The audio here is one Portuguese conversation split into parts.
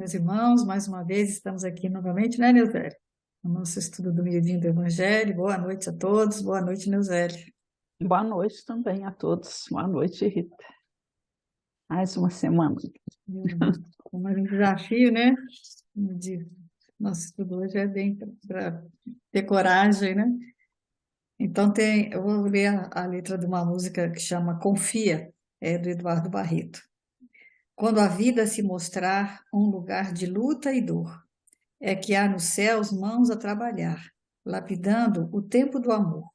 Meus irmãos, mais uma vez estamos aqui novamente, né, Neusério? No nosso estudo do Miudinho do Evangelho. Boa noite a todos, boa noite, Neusério. Boa noite também a todos. Boa noite, Rita. Mais uma semana. Mais um desafio, né? De, nosso estudo hoje é bem para ter coragem, né? Então, eu vou ler a letra de uma música que chama Confia, é do Eduardo Barreto. Quando a vida se mostrar um lugar de luta e dor, é que há nos céus mãos a trabalhar, lapidando o tempo do amor.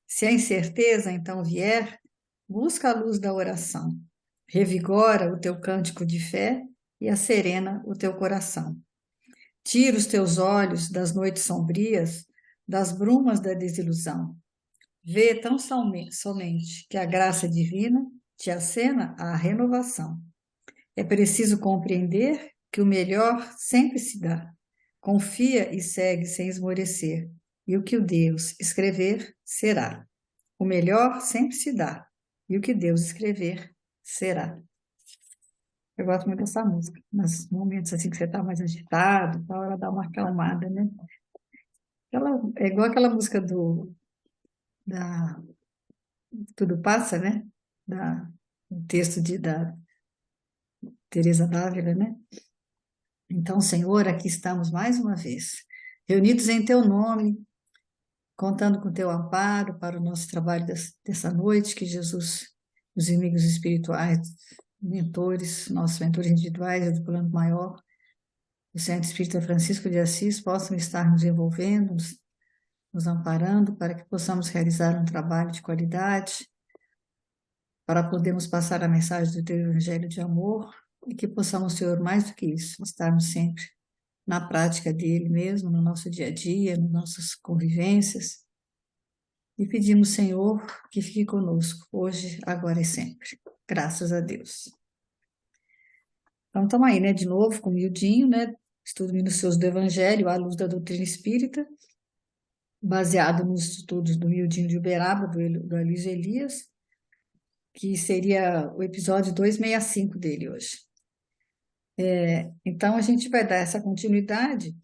Se a incerteza então vier, busca a luz da oração, revigora o teu cântico de fé e acerena o teu coração. Tira os teus olhos das noites sombrias, das brumas da desilusão. Vê tão somente que a graça divina te acena à renovação. É preciso compreender que o melhor sempre se dá. Confia e segue sem esmorecer, e o que o Deus escrever será. O melhor sempre se dá, e o que Deus escrever será. Eu gosto muito dessa música. Nos momentos assim que você está mais agitado, tal, ela dá uma acalmada, né? É igual aquela música da Tudo Passa, né? O texto da Teresa d'Ávila, né? Então, Senhor, aqui estamos mais uma vez, reunidos em Teu nome, contando com Teu amparo para o nosso trabalho dessa noite, que Jesus, os inimigos espirituais, mentores, nossos mentores individuais e do plano maior, o Santo Espírito Francisco de Assis, possam estar nos envolvendo, nos amparando, para que possamos realizar um trabalho de qualidade, para podermos passar a mensagem do Teu Evangelho de amor e que possamos, Senhor, mais do que isso, estarmos sempre na prática dele mesmo, no nosso dia a dia, nas nossas convivências. E pedimos, Senhor, que fique conosco hoje, agora e sempre. Graças a Deus. Então, estamos aí, né, de novo com o Mildinho, né, estudo minucioso do Evangelho à luz da doutrina espírita, baseado nos estudos do Mildinho de Uberaba, do Aloysio Elias, que seria o episódio 265 dele hoje. Então, a gente vai dar essa continuidade.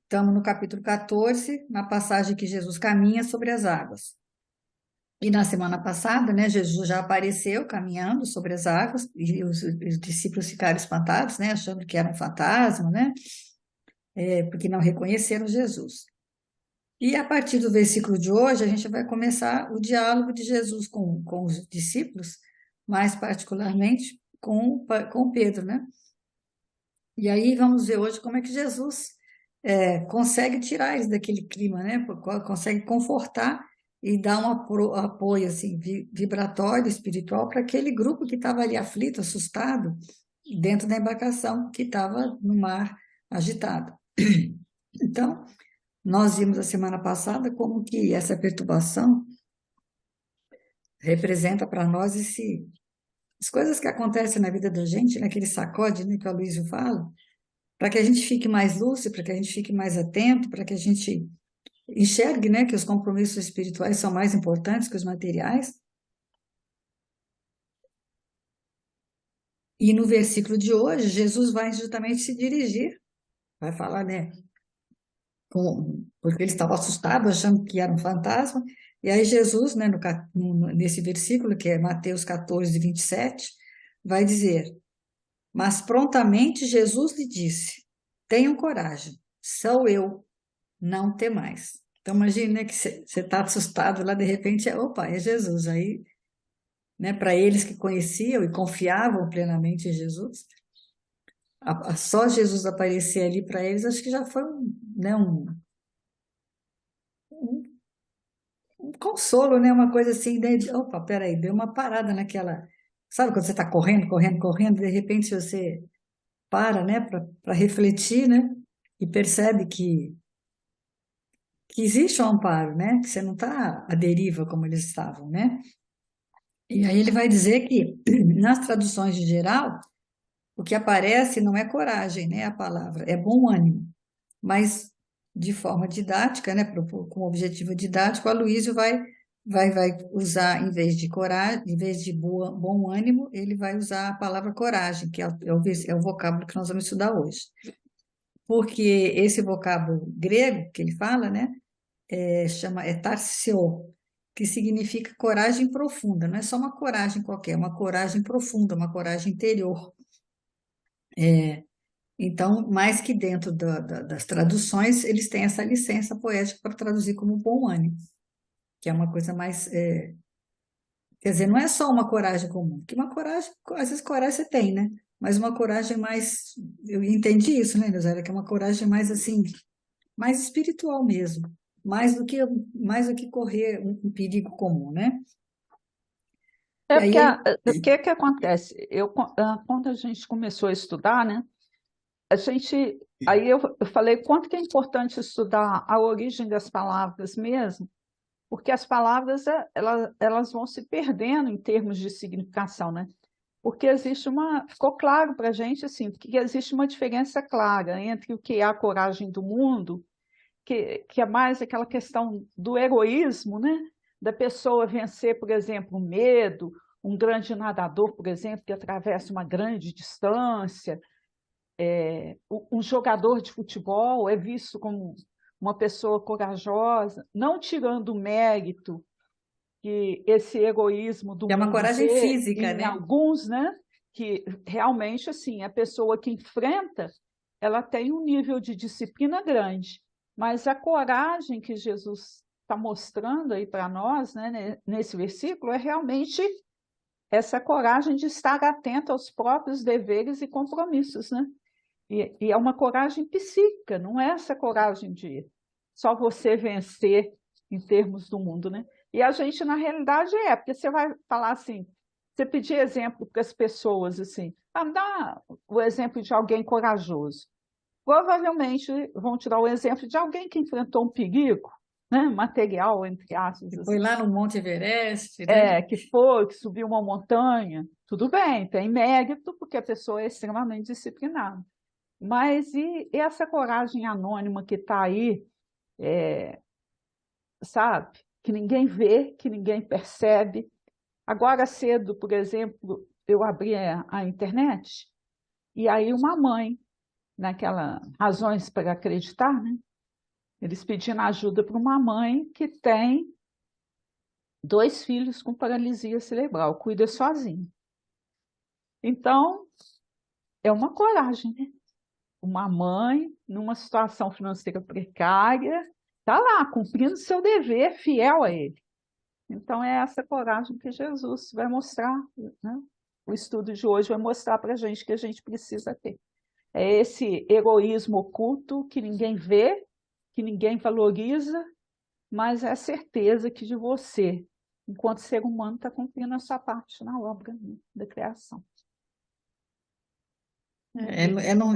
Estamos no capítulo 14, na passagem que Jesus caminha sobre as águas. E na semana passada, né, Jesus já apareceu caminhando sobre as águas e os discípulos ficaram espantados, né, achando que era um fantasma, né, porque não reconheceram Jesus. E a partir do versículo de hoje, a gente vai começar o diálogo de Jesus com os discípulos, mais particularmente com Pedro, né? E aí vamos ver hoje como é que Jesus consegue tirar eles daquele clima, né? Consegue confortar e dar um apoio assim, vibratório, espiritual para aquele grupo que estava ali aflito, assustado, dentro da embarcação que estava no mar agitado. Então, nós vimos a semana passada como que essa perturbação representa para nós as coisas que acontecem na vida da gente, naquele sacode, né, que o Aloysio fala, para que a gente fique mais lúcido, para que a gente fique mais atento, para que a gente enxergue, né, que os compromissos espirituais são mais importantes que os materiais. E no versículo de hoje, Jesus vai justamente se dirigir, vai falar, né, porque ele estava assustado, achando que era um fantasma. E aí Jesus, né, nesse versículo, que é Mateus 14, 27, vai dizer: Mas prontamente Jesus lhe disse: Tenham coragem, sou eu, não temais. Então imagine, né, que você está assustado lá, de repente, opa, é Jesus. Aí, né, para eles que conheciam e confiavam plenamente em Jesus, só Jesus aparecer ali para eles, acho que já foi né, um um consolo, né? Uma coisa assim, opa, peraí, deu uma parada naquela. Sabe quando você está correndo, correndo, correndo, de repente você para, né, para refletir, né? E percebe que existe um amparo, né? Que você não está à deriva como eles estavam, né? E aí ele vai dizer que nas traduções de geral, o que aparece não é coragem, né? A palavra, é bom ânimo. Mas de forma didática, né? Com objetivo didático, a Aloysio vai vai usar, em vez de coragem, em vez de bom ânimo, ele vai usar a palavra coragem, que é o vocábulo que nós vamos estudar hoje. Porque esse vocábulo grego que ele fala, né, é tarsiô, que significa coragem profunda. Não é só uma coragem qualquer, é uma coragem profunda, uma coragem interior. Então, mais que dentro das traduções, eles têm essa licença poética para traduzir como bom ânimo, que é uma coisa mais. Quer dizer, não é só uma coragem comum, que uma coragem, às vezes coragem você tem, né? Mas uma coragem mais. Eu entendi isso, né, Elisângela? Que é uma coragem mais assim, mais espiritual mesmo, mais do que correr um perigo comum, né? E É aí porque ele. o que que acontece? Quando a gente começou a estudar, né? A gente, aí eu falei quanto que é importante estudar a origem das palavras mesmo, porque as palavras elas vão se perdendo em termos de significação, né? Porque ficou claro para a gente assim, que existe uma diferença clara entre o que é a coragem do mundo, que é mais aquela questão do heroísmo, né? Da pessoa vencer, por exemplo, o medo, um grande nadador, por exemplo, que atravessa uma grande distância, um jogador de futebol é visto como uma pessoa corajosa, não tirando o mérito que esse egoísmo do É uma mundo coragem vê física, em né? alguns, né? Que realmente assim, a pessoa que enfrenta, ela tem um nível de disciplina grande, mas a coragem que Jesus está mostrando aí para nós, né, nesse versículo, é realmente essa coragem de estar atento aos próprios deveres e compromissos, né? E é uma coragem psíquica, não é essa coragem de só você vencer em termos do mundo, né? E a gente, na realidade, porque você vai falar assim, você pedir exemplo para as pessoas, assim, dá o exemplo de alguém corajoso. Provavelmente vão te dar o exemplo de alguém que enfrentou um perigo, né? Material, entre aspas, Que foi assim. lá no Monte Everest, né? Que subiu uma montanha, tudo bem, tem mérito, porque a pessoa é extremamente disciplinada. Mas e essa coragem anônima que está aí, sabe? Que ninguém vê, que ninguém percebe. Agora cedo, por exemplo, eu abri a internet e aí uma mãe, naquela razões para acreditar, né? Eles pedindo ajuda para uma mãe que tem 2 filhos com paralisia cerebral, cuida sozinha. Então, é uma coragem, né? Uma mãe numa situação financeira precária, está lá cumprindo seu dever, fiel a ele. Então é essa coragem que Jesus vai mostrar, né? O estudo de hoje vai mostrar para a gente que a gente precisa ter. É esse egoísmo oculto que ninguém vê, que ninguém valoriza, mas é a certeza que de você, enquanto ser humano, está cumprindo a sua parte na obra, né, da criação.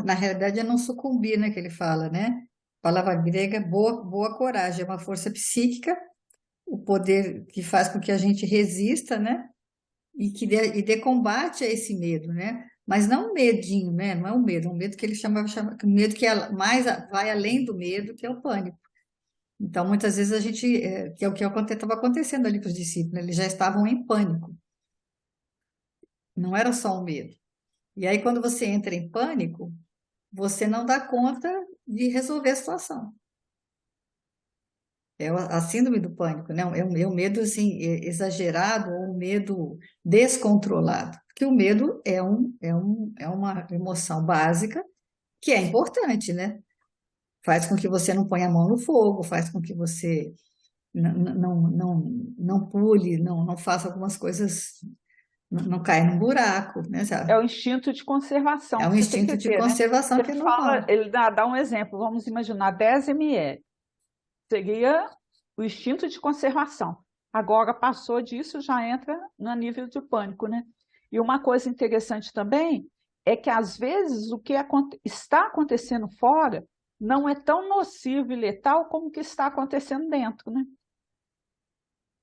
Na realidade, é não sucumbir, né, que ele fala, né? A palavra grega é boa coragem, é uma força psíquica, o poder que faz com que a gente resista, né? E dê combate a esse medo, né? Mas não um medinho, né? Não é um medo que ele chama um medo que é vai além do medo, que é o pânico. Então, muitas vezes que é o que estava acontecendo ali com os discípulos, né? Eles já estavam em pânico, não era só um medo. E aí, quando você entra em pânico, você não dá conta de resolver a situação. É a síndrome do pânico, né? É um medo assim, exagerado ou um medo descontrolado. Porque o medo é uma emoção básica que é importante, né? Faz com que você não ponha a mão no fogo, faz com que você não pule, não faça algumas coisas, não caia num buraco, né? É Sabe? o instinto de conservação É que um você tem instinto que de ter, né? conservação que Você é fala, normal. ele dá um exemplo, vamos imaginar 10 ml. Seria o instinto de conservação. Agora passou disso, já entra no nível de pânico, né? E uma coisa interessante também é que às vezes o que está acontecendo fora não é tão nocivo e letal como o que está acontecendo dentro, né?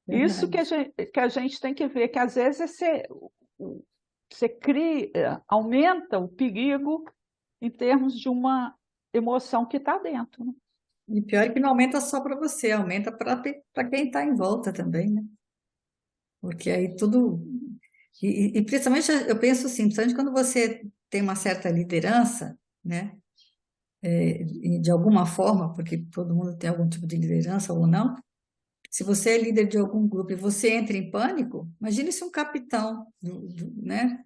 Isso Verdade. que a gente tem que ver, que às vezes você cria, aumenta o perigo em termos de uma emoção que está dentro, né? E pior é que não aumenta só para você, aumenta para quem está em volta também, né? porque aí tudo. E principalmente eu penso assim, principalmente quando você tem uma certa liderança, né? E de alguma forma, porque todo mundo tem algum tipo de liderança ou não, se você é líder de algum grupo e você entra em pânico, imagine se um capitão, né,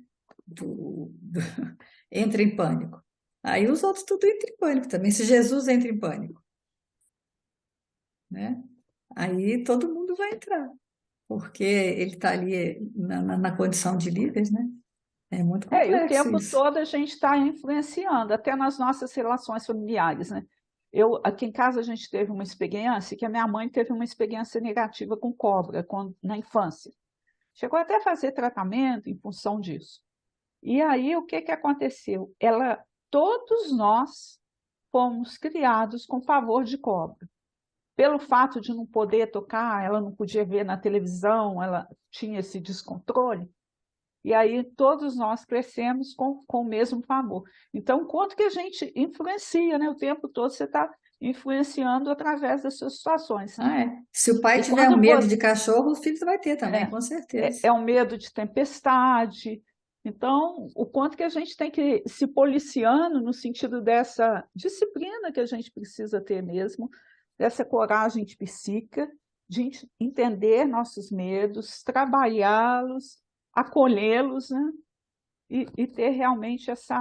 entra em pânico. Aí os outros tudo entram em pânico também. Se Jesus entra em pânico, né? Aí todo mundo vai entrar, porque ele está ali na condição de líder, né? É muito E o complexo tempo isso. todo a gente está influenciando, até nas nossas relações familiares, né? Eu, aqui em casa a gente teve uma experiência que a minha mãe teve uma experiência negativa com cobra na infância. Chegou até a fazer tratamento em função disso. E aí o que que aconteceu? Todos nós fomos criados com pavor de cobra. Pelo fato de não poder tocar, ela não podia ver na televisão, ela tinha esse descontrole. E aí todos nós crescemos com o mesmo pavor. Então, quanto que a gente influencia, né? O tempo todo você está influenciando através das suas situações. Ah, é. Se o pai E tiver um quando medo você de cachorro, o filho vai ter também, é, com certeza. é um medo de tempestade. Então, o quanto que a gente tem que se policiando no sentido dessa disciplina que a gente precisa ter mesmo, dessa coragem de psíquica, de entender nossos medos, trabalhá-los, acolhê-los, né? E ter realmente essa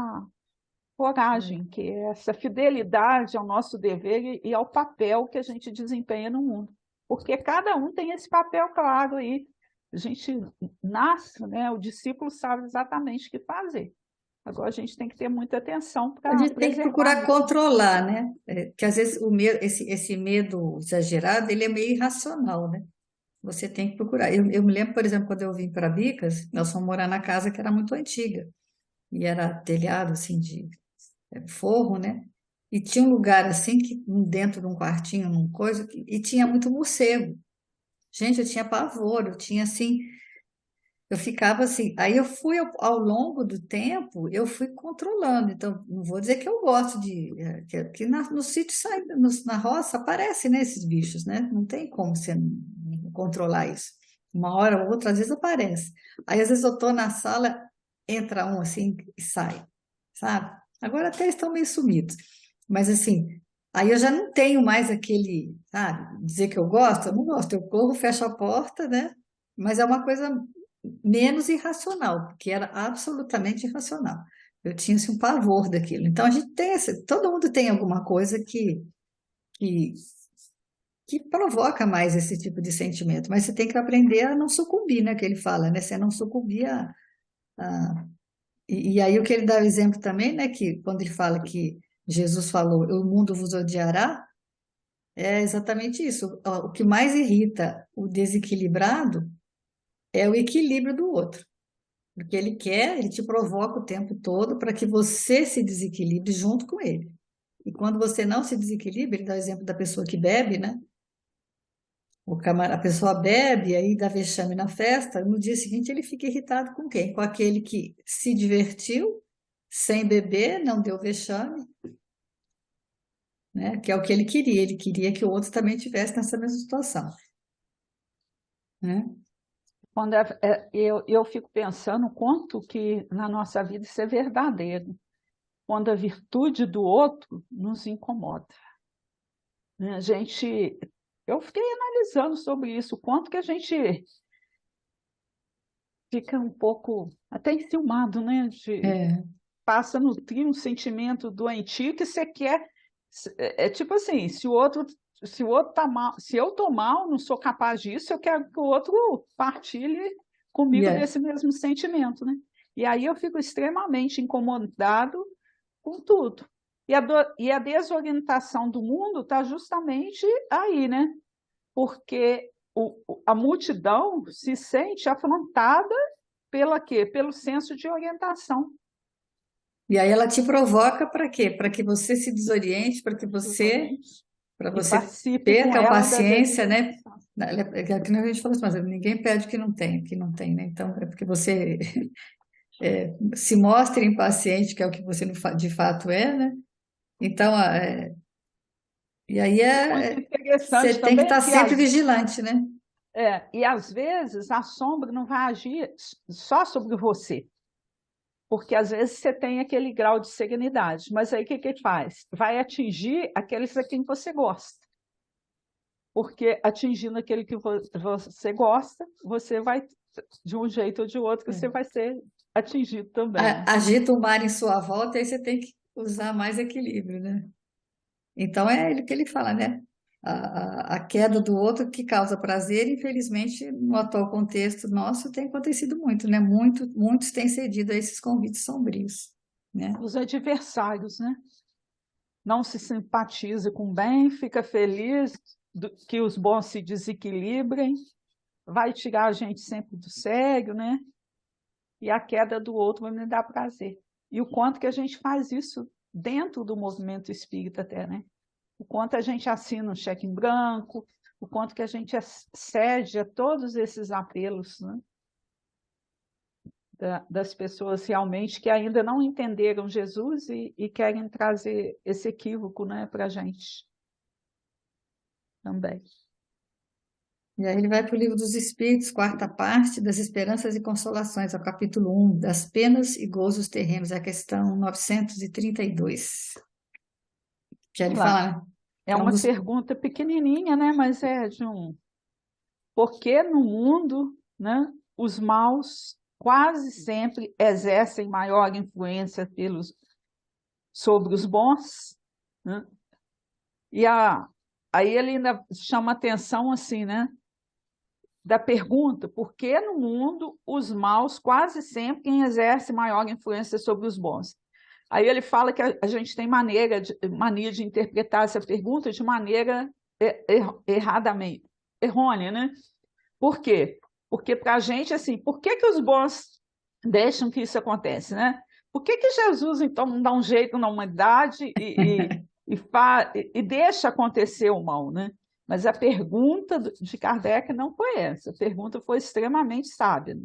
coragem, que é essa fidelidade ao nosso dever e ao papel que a gente desempenha no mundo. Porque cada um tem esse papel claro aí. A gente nasce, né? O discípulo sabe exatamente o que fazer. Agora a gente tem que ter muita atenção A para gente tem que preservar procurar isso. controlar, né? Que às vezes o medo, esse medo exagerado, ele é meio irracional, né? Você tem que procurar. Eu me lembro, por exemplo, quando eu vim para Bicas, nós fomos morar na casa que era muito antiga, e era telhado, assim, de forro, né? E tinha um lugar, assim, que dentro de um quartinho, num coisa, e tinha muito morcego. Gente, eu tinha pavor, eu tinha, assim, eu ficava assim. Aí eu fui, ao longo do tempo, eu fui controlando. Então, não vou dizer que eu gosto de. Que no sítio, sai, na roça, aparecem, né, esses bichos, né? Não tem como você não controlar isso. Uma hora ou outra, às vezes aparece. Aí, às vezes, eu estou na sala, entra um assim e sai, sabe? Agora até estão meio sumidos. Mas, assim, aí eu já não tenho mais aquele, sabe? Dizer que eu gosto, eu não gosto. Eu corro, fecho a porta, né? Mas é uma coisa menos irracional, porque era absolutamente irracional. Eu tinha assim, um pavor daquilo. Então a gente tem todo mundo tem alguma coisa que, que provoca mais esse tipo de sentimento, mas você tem que aprender a não sucumbir, né? Que ele fala, né? Você não sucumbir a- e aí o que ele dá o exemplo também, né? Que quando ele fala que Jesus falou, o mundo vos odiará, é exatamente isso. O que mais irrita o desequilibrado é o equilíbrio do outro. Porque ele quer, ele te provoca o tempo todo para que você se desequilibre junto com ele. E quando você não se desequilibra, ele dá o exemplo da pessoa que bebe, né? A pessoa bebe, aí dá vexame na festa, no dia seguinte ele fica irritado com quem? Com aquele que se divertiu sem beber, não deu vexame, né? Que é o que ele queria. Ele queria que o outro também tivesse nessa mesma situação, né? Quando eu fico pensando o quanto que na nossa vida isso é verdadeiro, quando a virtude do outro nos incomoda. Né? Eu fiquei analisando sobre isso, o quanto que a gente fica um pouco até enciumado, né? É, Passa a nutrir um sentimento doentio que você quer. É tipo assim, se o outro tá mal, se eu tô mal, não sou capaz disso, eu quero que o outro partilhe e comigo é, desse mesmo sentimento, né? E aí eu fico extremamente incomodado com tudo. E a desorientação do mundo está justamente aí, né? Porque a multidão se sente afrontada pela quê? Pelo senso de orientação. e aí ela te provoca para quê? Para que você se desoriente, Desoriente. para E você participe com perca a ela da paciência, né? desorientação. Que nem a gente falou assim, mas ninguém pede o que não tem, né? Então é porque você se mostra impaciente, que é o que você de fato é, né? Então, E muito você interessante tem que também estar que sempre vigilante, né? E às vezes a sombra não vai agir só sobre você, porque às vezes você tem aquele grau de serenidade, mas aí o que que faz? Vai atingir aqueles a quem você gosta, porque atingindo aquele que você gosta, você vai, de um jeito ou de outro, você vai ser atingido também, né? Agita o mar em sua volta, e aí você tem que usar mais equilíbrio, né? Então é ele que ele fala, né? A queda do outro que causa prazer, infelizmente, no atual contexto nosso, tem acontecido muito, né? Muitos têm cedido a esses convites sombrios, né? Os adversários, né? Não se simpatiza com o bem, fica feliz que os bons se desequilibrem, vai tirar a gente sempre do sério, né? E a queda do outro vai me dar prazer. E o quanto que a gente faz isso dentro do movimento espírita até, né? O quanto a gente assina um cheque em branco, o quanto que a gente cede a todos esses apelos, né? Das pessoas realmente que ainda não entenderam Jesus e querem trazer esse equívoco, né, para a gente também. E aí ele vai para o Livro dos Espíritos, quarta parte, das Esperanças e Consolações, ao capítulo 1, das penas e gozos terrenos, a questão 932. Que ele Lá. fala, né? É Que é um uma dos. pergunta pequenininha, né, mas é de um... Por que no mundo, né, os maus quase sempre exercem maior influência sobre os bons, né? E aí ele ainda chama atenção assim, né? Da pergunta, por que no mundo os maus quase sempre quem exerce maior influência sobre os bons? Aí ele fala que a gente tem mania de interpretar essa pergunta de maneira erradamente, errônea, né? Por quê? Porque para a gente, assim, por que que os bons deixam que isso aconteça, né? Por que que Jesus, então, não dá um jeito na humanidade e deixa acontecer o mal, né? Mas a pergunta de Kardec não foi essa. A pergunta foi extremamente sábia, né?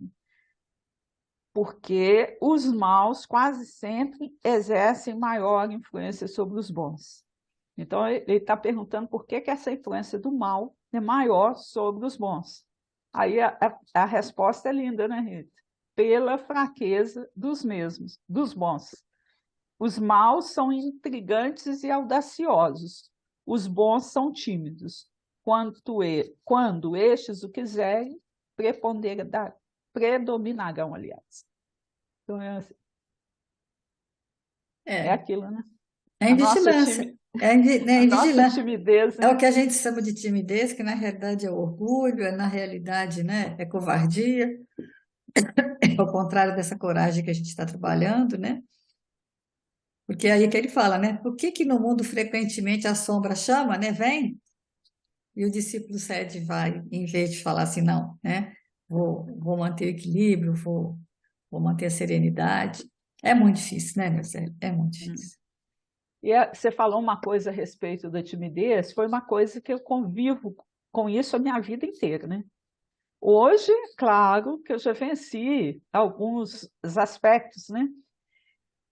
Porque os maus quase sempre exercem maior influência sobre os bons. Então, ele está perguntando por que que essa influência do mal é maior sobre os bons. Aí a resposta é linda, né, Rita? Pela fraqueza dos mesmos, dos bons. Os maus são intrigantes e audaciosos, os bons são tímidos. Quando estes o quiserem, predominarão, aliás. Então é É, aquilo, né? é A em nossa, vigilância. a Em nossa vigilância. timidez, É né? o que a gente chama de timidez, que na realidade é orgulho, na realidade, né, é covardia, é o contrário dessa coragem que a gente está trabalhando, né? Porque é aí que ele fala, né? Por que que no mundo frequentemente a sombra chama, né? Vem, e o discípulo cede e vai, em vez de falar assim, não, né? Vou manter o equilíbrio, vou manter a serenidade. É muito difícil, né, Marcelo? É muito difícil. E você falou uma coisa a respeito da timidez, foi uma coisa que eu convivo com isso a minha vida inteira, né? Hoje, claro, que eu já venci alguns aspectos, né?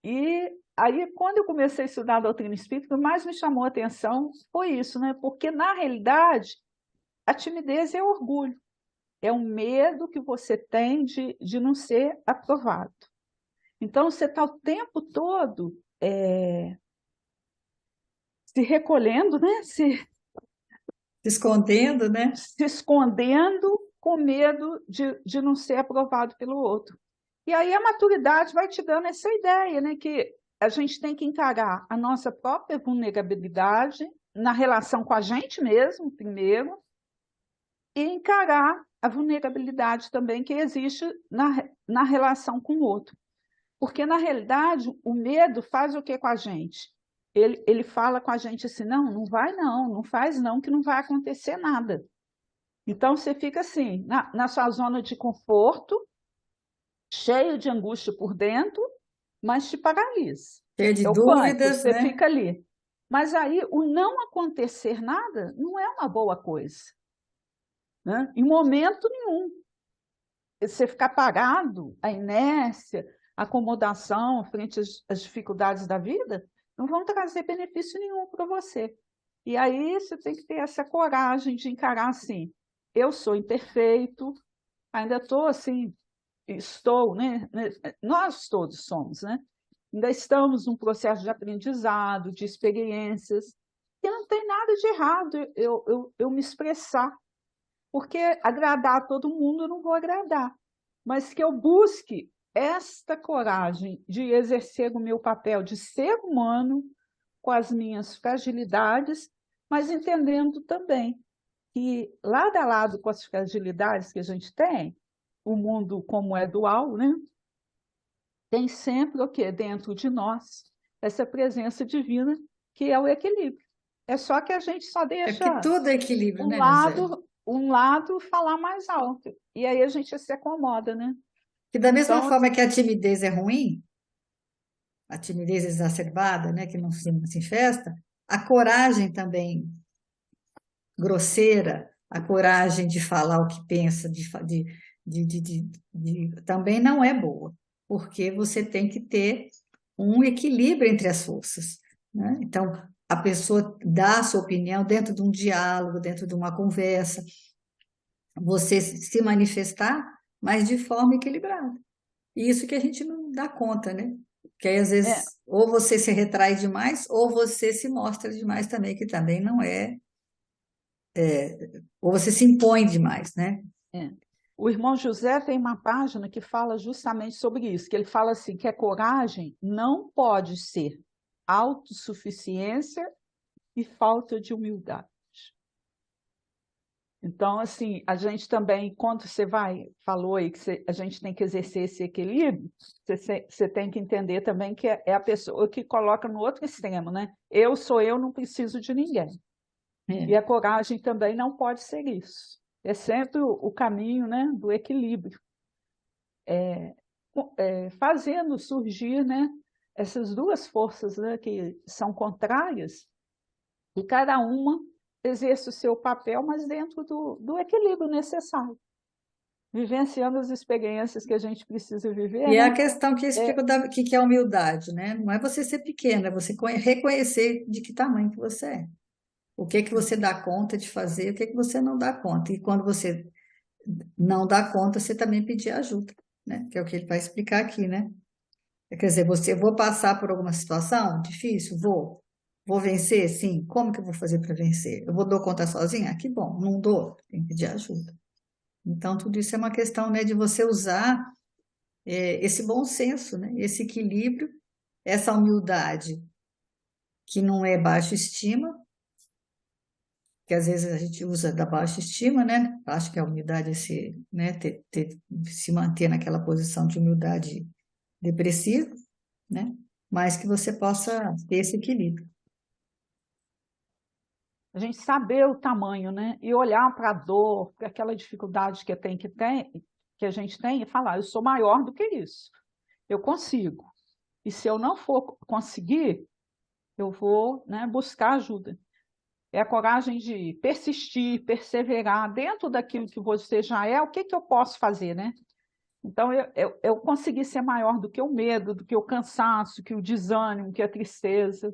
E aí, quando eu comecei a estudar a doutrina espírita, o que mais me chamou a atenção foi isso, né? Porque, na realidade, a timidez é orgulho, é um medo que você tem de não ser aprovado. Então, você está o tempo todo se recolhendo, né? Se escondendo, né? Se escondendo com medo de não ser aprovado pelo outro. E aí a maturidade vai te dando essa ideia, né? Que a gente tem que encarar a nossa própria vulnerabilidade na relação com a gente mesmo, primeiro, e encarar a vulnerabilidade também que existe na relação com o outro. Porque, na realidade, o medo faz o que com a gente? Ele fala com a gente assim, não vai não, não faz não, que não vai acontecer nada. Então, você fica assim, na sua zona de conforto, cheio de angústia por dentro, mas te paralisa. Cheio de É o pânico, dúvidas, você né? fica ali. Mas aí, o não acontecer nada não é uma boa coisa, né? Em momento nenhum. Você ficar parado, a inércia, a acomodação frente às dificuldades da vida, não vão trazer benefício nenhum para você. E aí você tem que ter essa coragem de encarar assim. eu sou imperfeito, ainda estou assim, estou, né? Nós todos somos, né? Ainda estamos num processo de aprendizado, de experiências, e não tem nada de errado eu me expressar, porque agradar a todo mundo eu não vou agradar, mas que eu busque esta coragem de exercer o meu papel de ser humano com as minhas fragilidades, mas entendendo também que lado a lado com as fragilidades que a gente tem, o mundo como é dual, né? Tem sempre o que dentro de nós essa presença divina que é o equilíbrio. É só que a gente só É porque deixa tudo é equilíbrio, né, José? um lado falar mais alto e aí a gente se acomoda, né? Que da mesma Então, forma que a timidez é ruim, a timidez exacerbada, né, que não se festa, a coragem também grosseira, a coragem de falar o que pensa, também não é boa, porque você tem que ter um equilíbrio entre as forças, né? Então, a pessoa dá a sua opinião dentro de um diálogo, dentro de uma conversa, você se manifestar, mas de forma equilibrada. E isso que a gente não dá conta, né? Que aí, às é, vezes, ou você se retrai demais, ou você se mostra demais também, que também não é, ou você se impõe demais, né? é. O irmão José tem uma página que fala justamente sobre isso, que ele fala assim, que a coragem não pode ser autossuficiência e falta de humildade. Então, assim, a gente também, quando você falou aí que a gente tem que exercer esse equilíbrio, você tem que entender também que é a pessoa que coloca no outro extremo, né? Eu sou eu, não preciso de ninguém. E É. a coragem também não pode ser isso. É sempre o caminho, né, do equilíbrio, fazendo surgir, né, essas duas forças, né, que são contrárias, e cada uma exerce o seu papel, mas dentro do equilíbrio necessário, vivenciando as experiências que a gente precisa viver, E é né? a questão que eu É, explico o que que é humildade, né? Não é você ser pequeno, é você reconhecer de que tamanho que você é. O que que você dá conta de fazer, o que que você não dá conta. E quando você não dá conta, você também pedir ajuda, né? Que é o que ele vai explicar aqui, né? Quer dizer, eu vou passar por alguma situação difícil? Vou. Vou vencer? Sim. Como que eu vou fazer para vencer? Eu vou dar conta sozinha? Ah, que bom. Não dou. Tem que pedir ajuda. Então, tudo isso é uma questão, né, de você usar esse bom senso, né? Esse equilíbrio, essa humildade, que não é baixa estima, que às vezes a gente usa da baixa estima, né? Acho que a humildade é né, se manter naquela posição de humildade depressiva, né? Mas que você possa ter esse equilíbrio. a gente saber o tamanho, né? E olhar para a dor, para aquela dificuldade que a gente tem e falar, eu sou maior do que isso. Eu consigo. E se eu não for conseguir, eu vou, né, buscar ajuda. É a coragem de persistir, perseverar dentro daquilo que você já é, o que que eu posso fazer, né? Então, eu consegui ser maior do que o medo, do que o cansaço, que o desânimo, que a tristeza.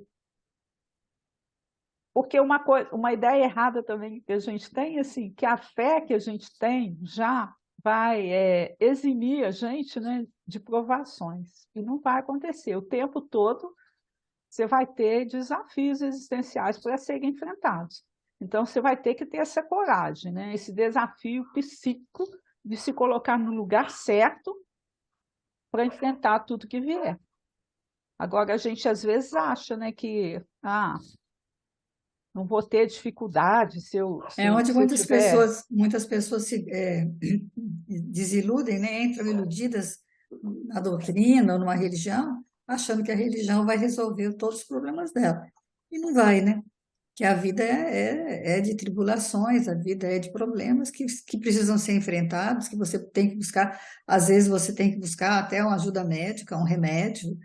Porque uma ideia errada também que a gente tem, assim, que a fé que a gente tem já vai eximir a gente, né, de provações. E não vai acontecer. O tempo todo você vai ter desafios existenciais para serem enfrentados. Então, você vai ter que ter essa coragem, né? Esse desafio psíquico de se colocar no lugar certo para enfrentar tudo que vier. Agora, a gente às vezes acha, né, que não vou ter dificuldade se eu, É se, onde se eu tiver. muitas pessoas se desiludem, né? Entram iludidas na doutrina ou numa religião, achando que a religião vai resolver todos os problemas dela. E não vai, né? Que a vida é de tribulações, a vida é de problemas que precisam ser enfrentados, que você tem que buscar, às vezes você tem que buscar até uma ajuda médica, um remédio,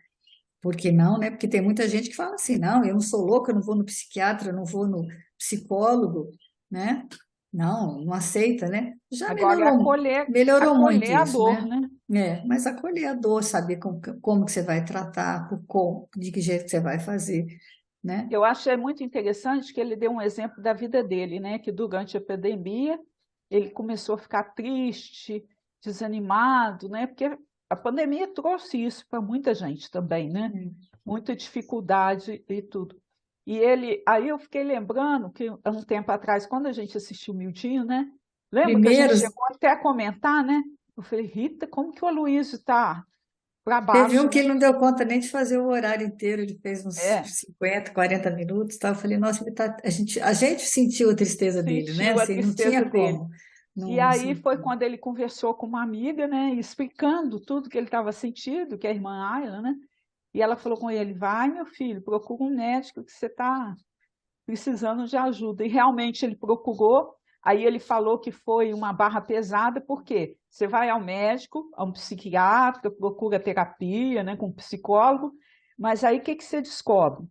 por que não, né? Porque tem muita gente que fala assim, não, eu não sou louca, eu não vou no psiquiatra, eu não vou no psicólogo, né? Não, não aceita, né? Já Agora, é melhorou muito acolher a isso, dor, né? né? Mas acolher a dor, saber como que você vai tratar, de que jeito que você vai fazer, né? Eu achei muito interessante que ele deu um exemplo da vida dele, né? Que durante a pandemia ele começou a ficar triste, desanimado, né? Porque a pandemia trouxe isso para muita gente também, né? Muita dificuldade e tudo. Aí eu fiquei lembrando que há um tempo atrás, quando a gente assistiu o Mildinho, né? Lembra que a gente Primeiros, chegou até a comentar, né? Eu falei, Rita, como que o Aloysio está para teve um baixo, que né? ele não deu conta nem de fazer o horário inteiro, ele fez uns É, 50, 40 minutos, tá? Eu falei, nossa, a gente sentiu a tristeza dele, né? sentiu a Assim, não tristeza tinha dele. como. E Não, aí foi quando ele conversou com uma amiga, né? Explicando tudo que ele estava sentindo, que é a irmã Ayla, né? E ela falou com ele, vai, meu filho, procura um médico que você está precisando de ajuda. E realmente ele procurou, aí ele falou que foi uma barra pesada, porque você vai ao médico, a um psiquiatra, procura terapia, né, com um psicólogo, mas aí o que você descobre?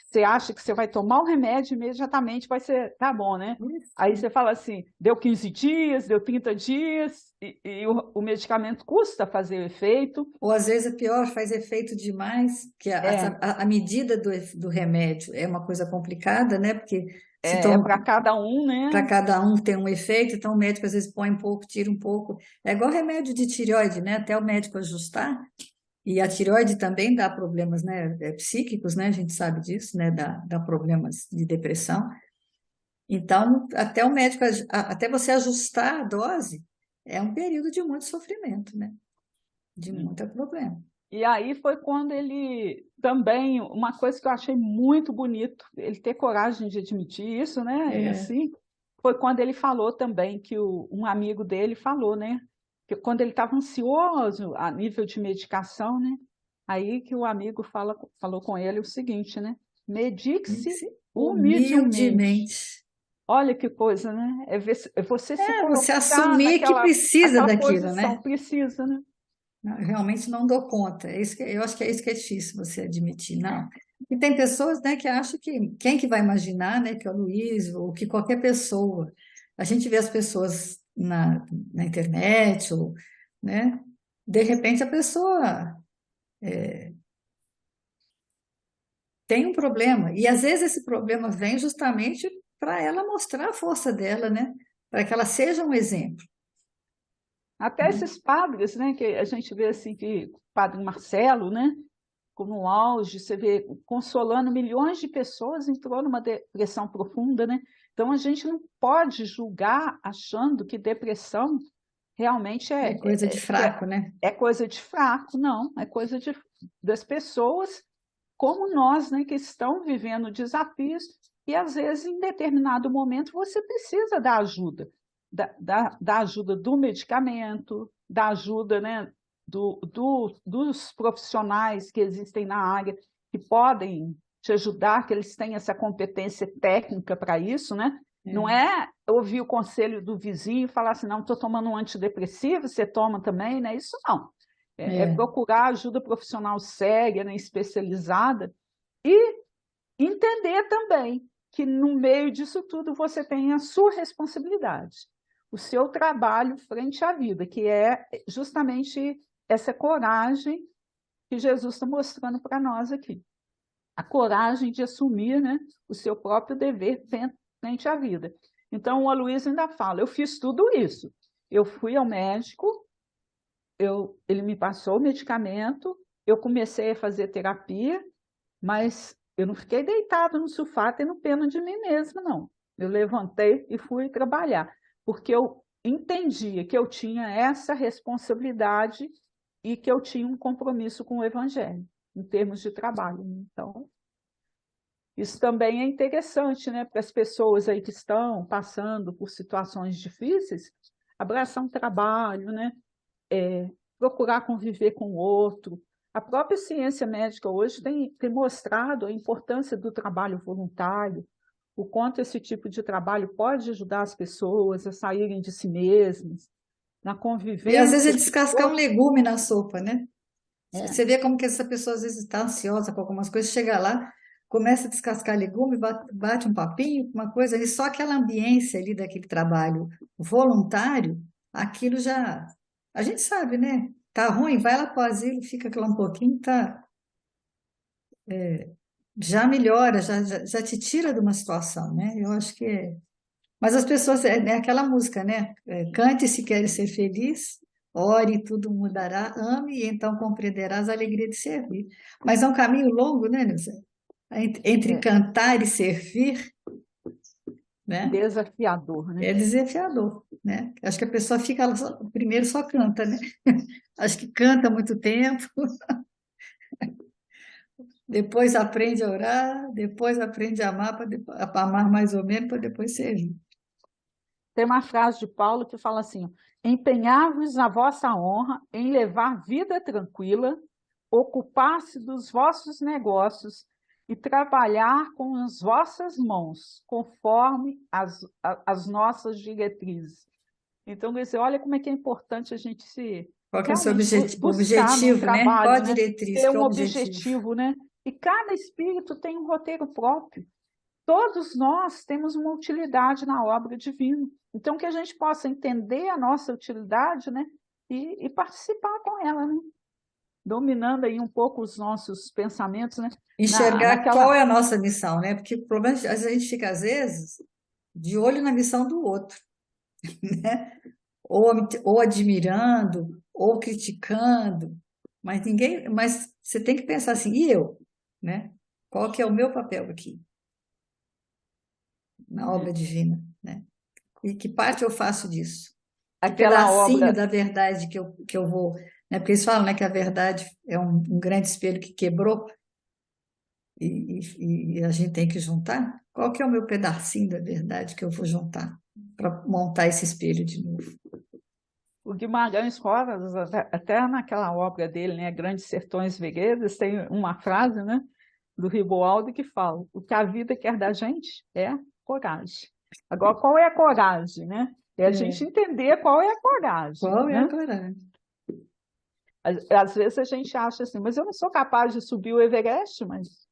Você acha que você vai tomar o remédio e imediatamente vai ser, tá bom, né? Aí você fala assim, deu 15 dias, deu 30 dias, e o medicamento custa fazer o efeito. ou às vezes é pior, faz efeito demais, que É, a medida do remédio é uma coisa complicada, né? Porque se é toma para cada um, né? para cada um tem um efeito, então o médico às vezes põe um pouco, tira um pouco. É igual remédio de tireoide, né? Até o médico ajustar. E a tireoide também dá problemas, né? Psíquicos, né? A gente sabe disso, né? Dá problemas de depressão. Então, até o médico, até você ajustar a dose, é um período de muito sofrimento, né? De muito problema. E aí foi quando ele também, uma coisa que eu achei muito bonito, ele ter coragem de admitir isso, né? E É, assim, foi quando ele falou também que um amigo dele falou, né? Que quando ele estava ansioso a nível de medicação, né? Aí que o amigo falou com ele o seguinte, né? Medique-se humildemente. humildemente. Olha que coisa, né? É você se É, você colocar assumir que precisa aquela daquilo, né? posição, precisa, né? Não, eu realmente não dou conta. É isso que, eu acho que é isso que é difícil você admitir, não. E tem pessoas, né, que acham que quem que vai imaginar, né, que é o Luiz ou que qualquer pessoa. A gente vê as pessoas na internet, ou, né, de repente a pessoa tem um problema e às vezes esse problema vem justamente para ela mostrar a força dela, né, para que ela seja um exemplo, Até né? esses padres, né, que a gente vê assim que o padre Marcelo, né, como no auge, você vê consolando milhões de pessoas, entrou numa depressão profunda, né? Então a gente não pode julgar achando que depressão realmente É coisa de fraco, né? é coisa de fraco, não, é coisa das pessoas como nós, né, que estão vivendo desafios e às vezes em determinado momento você precisa da ajuda, da ajuda do medicamento, da ajuda, né, dos profissionais que existem na área que podem te ajudar, que eles têm essa competência técnica para isso, né? Não É, é ouvir o conselho do vizinho e falar assim, não, estou tomando um antidepressivo, você toma também, né? Isso não. É é. procurar ajuda profissional séria, né, especializada, e entender também que no meio disso tudo você tem a sua responsabilidade, o seu trabalho frente à vida, que é justamente essa coragem que Jesus está mostrando para nós aqui. A coragem de assumir, né, o seu próprio dever frente à vida. Então, o Aloysio ainda fala, eu fiz tudo isso. Eu fui ao médico, ele me passou o medicamento, eu comecei a fazer terapia, mas eu não fiquei deitada no sofá tendo pena de mim mesma, não. Eu levantei e fui trabalhar, porque eu entendia que eu tinha essa responsabilidade e que eu tinha um compromisso com o Evangelho, em termos de trabalho. Então, isso também é interessante, né, para as pessoas aí que estão passando por situações difíceis, abraçar um trabalho, né, procurar conviver com o outro. A própria ciência médica hoje tem mostrado a importância do trabalho voluntário, o quanto esse tipo de trabalho pode ajudar as pessoas a saírem de si mesmas, na E às vezes é convivência com os descascar um outros. legume na sopa, né? É, Você vê como que essa pessoa às vezes está ansiosa com algumas coisas, chega lá, começa a descascar legume, bate um papinho, uma coisa, e só aquela ambiência ali daquele trabalho voluntário, aquilo já, a gente sabe, né? Tá ruim, vai lá pro asilo, fica lá um pouquinho, tá, já melhora, já te tira de uma situação, né? Eu acho que Mas as pessoas, é aquela música, né? Cante se queres ser feliz, ore e tudo mudará, ame e então compreenderás a alegria de servir. Mas é um caminho longo, né, Nilce? Entre É cantar e servir, né? desafiador, né? É desafiador, né? Acho que a pessoa fica, primeiro só canta, né? Acho que canta muito tempo, depois aprende a orar, depois aprende a amar, a amar mais ou menos, para depois servir. Tem uma frase de Paulo que fala assim: empenhar-vos na vossa honra em levar vida tranquila, ocupar-se dos vossos negócios e trabalhar com as vossas mãos, conforme as nossas diretrizes. Então, quer dizer, olha como é que é importante a gente se Qual que é o seu realmente buscar no objetivo, né? Qual a trabalho, né? diretriz? Ter Qual um é o objetivo? objetivo, né? E cada espírito tem um roteiro próprio. Todos nós temos uma utilidade na obra divina. Então, que a gente possa entender a nossa utilidade, né? E participar com ela, né? Dominando aí um pouco os nossos pensamentos, né? Enxergar qual Naquela. é a nossa missão, né? Porque o problema é que a gente fica, às vezes, de olho na missão do outro, né? Ou admirando, ou criticando, mas você tem que pensar assim, e eu, né? Qual que é o meu papel aqui na obra divina, né? E que parte eu faço disso? Que Aquela pedacinho obra, da verdade que eu vou, né? Porque eles falam, né, que a verdade é um grande espelho que quebrou e a gente tem que juntar. Qual que é o meu pedacinho da verdade que eu vou juntar para montar esse espelho de novo? o Guimarães Rosa, até naquela obra dele, né, Grandes Sertões Veredas, tem uma frase, né, do Riboaldo que fala: o que a vida quer da gente é coragem. Agora, qual é a coragem, né? É a É, gente entender qual é a coragem, qual é a né? coragem? Às vezes a gente acha assim, mas eu não sou capaz de subir o Everest, mas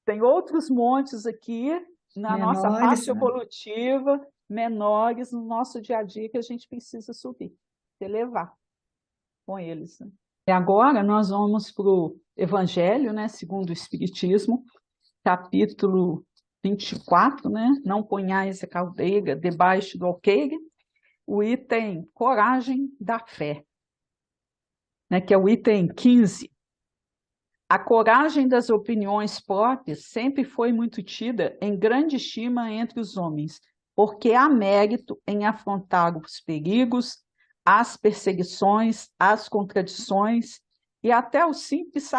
tem outros montes aqui na nossa Menores, faixa né? evolutiva, menores no nosso dia a dia que a gente precisa subir, se elevar com eles, né? E agora nós vamos para o Evangelho, né, segundo o Espiritismo, capítulo 24, né? Não ponhais a caldeira debaixo do alqueire, o item coragem da fé, né, que é o item 15. A coragem das opiniões próprias sempre foi muito tida em grande estima entre os homens, porque há mérito em afrontar os perigos, as perseguições, as contradições e até os simples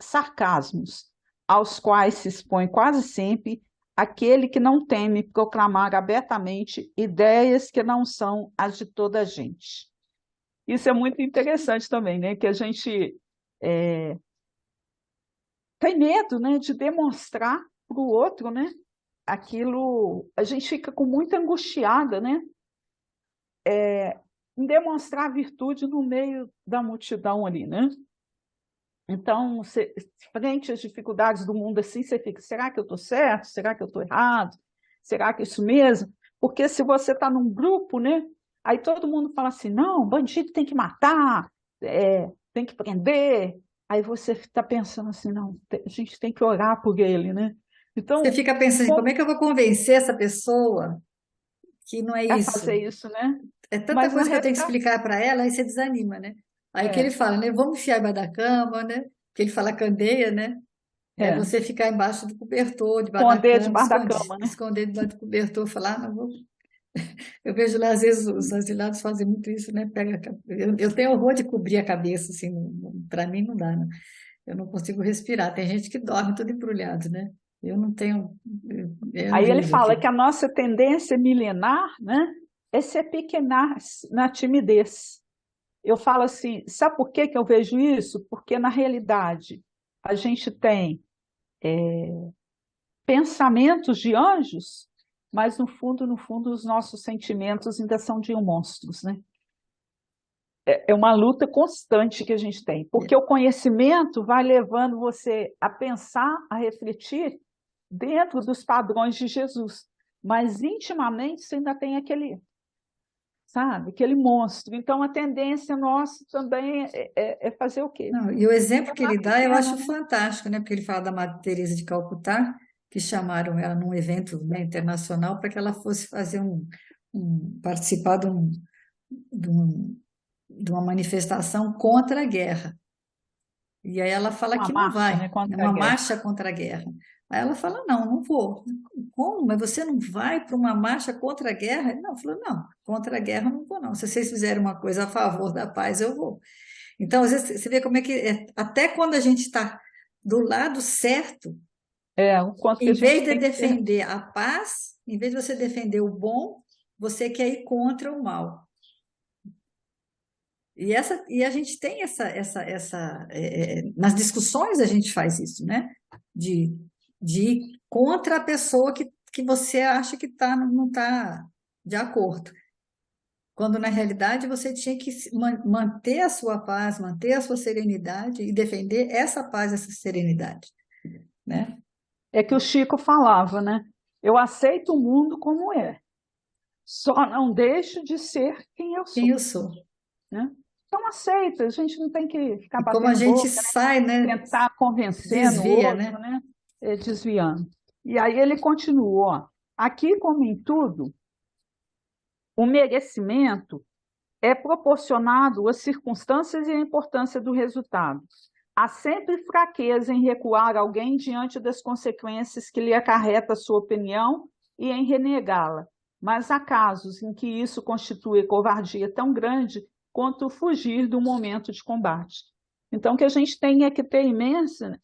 sarcasmos, aos quais se expõe quase sempre aquele que não teme proclamar abertamente ideias que não são as de toda a gente. Isso é muito interessante também, né? Que a gente tem medo, né, de demonstrar para o outro, né, aquilo. A gente fica com muita angustiada, né, em demonstrar virtude no meio da multidão ali, né? Então, frente às dificuldades do mundo assim, você fica: será que eu estou certo? Será que eu estou errado? Será que é isso mesmo? Porque se você está num grupo, né, aí todo mundo fala assim: não, bandido tem que matar, tem que prender. Aí você está pensando assim: não, a gente tem que orar por ele, né? Você Então, fica pensando, como como é que eu vou convencer essa pessoa que não é é isso? fazer isso, né? É tanta Mas na coisa que eu tenho que realidade, explicar para ela, aí você desanima, né? Aí que ele é, fala, né? Vamos enfiar embaixo da cama, né? Que ele fala candeia, né? É é, você ficar embaixo do cobertor, debaixo da esconder cama, debaixo da cama, né? esconder debaixo do cobertor, falar, não vou. Eu vejo lá, às vezes, os asilados fazem muito isso, né? Eu tenho horror de cobrir a cabeça, assim, para mim não dá, né? Eu não consigo respirar. Tem gente que dorme tudo embrulhado, né? Eu não tenho, é Aí ele horrível fala aquilo. que a nossa tendência milenar, né, é se apequenar na timidez. Eu falo assim, sabe por que que eu vejo isso? Porque na realidade a gente tem pensamentos de anjos, mas no fundo, os nossos sentimentos ainda são de monstros, né? É uma luta constante que a gente tem, porque o conhecimento vai levando você a pensar, a refletir dentro dos padrões de Jesus, mas intimamente você ainda tem aquele, sabe, aquele monstro. Então a tendência nossa também é fazer o quê? Não, e o exemplo que Tornar ele dá eu pequena, acho né? fantástico, né? Porque ele fala da Madre Teresa de Calcutá, que chamaram ela num evento, né, internacional para que ela fosse fazer participar de um- de uma manifestação contra a guerra. E aí ela fala Uma que não marcha, né, vai, é contra a uma guerra. marcha contra a guerra. Aí ela fala, não, não vou. Como? Mas você não vai para uma marcha contra a guerra? Não, falou, não, contra a guerra eu não vou, não. Se vocês fizerem uma coisa a favor da paz, eu vou. Então, às vezes, você vê como é que, até quando a gente está do lado certo, O quanto que a em vez gente de tem que ter. defender a paz, em vez de você defender o bom, você quer ir contra o mal. E a gente tem nas discussões a gente faz isso, né? De, de ir contra a pessoa que você acha que não está de acordo. Quando na realidade você tinha que manter a sua paz, manter a sua serenidade e defender essa paz, essa serenidade, né? É que o Chico falava, né? Eu aceito o mundo como é, só não deixo de ser quem eu Quem eu sou, sou. né? Então aceita, a gente não tem que ficar E como a batendo gente boca, né? sai, né? Tentar convencer no Desvia, outro, né? né? Desviando. E aí ele continuou, ó, aqui como em tudo, o merecimento é proporcionado às circunstâncias e à importância do resultado. Há sempre fraqueza em recuar alguém diante das consequências que lhe acarreta a sua opinião e em renegá-la, mas há casos em que isso constitui covardia tão grande quanto fugir do momento de combate. Então, o que a gente tem é que ter imensa, né?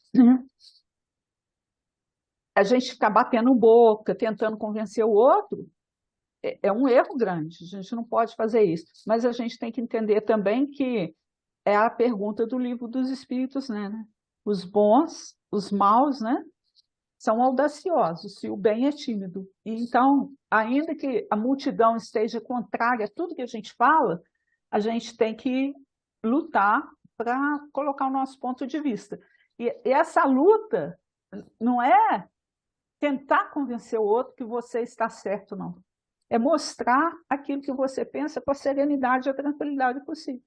A gente ficar batendo boca, tentando convencer o outro, é um erro grande, a gente não pode fazer isso. Mas a gente tem que entender também que é a pergunta do livro dos Espíritos, né? Os bons, os maus, né? São audaciosos, e o bem é tímido. E então, ainda que a multidão esteja contrária a tudo que a gente fala, a gente tem que lutar para colocar o nosso ponto de vista. E essa luta não é tentar convencer o outro que você está certo, não. É mostrar aquilo que você pensa com a serenidade e a tranquilidade possível.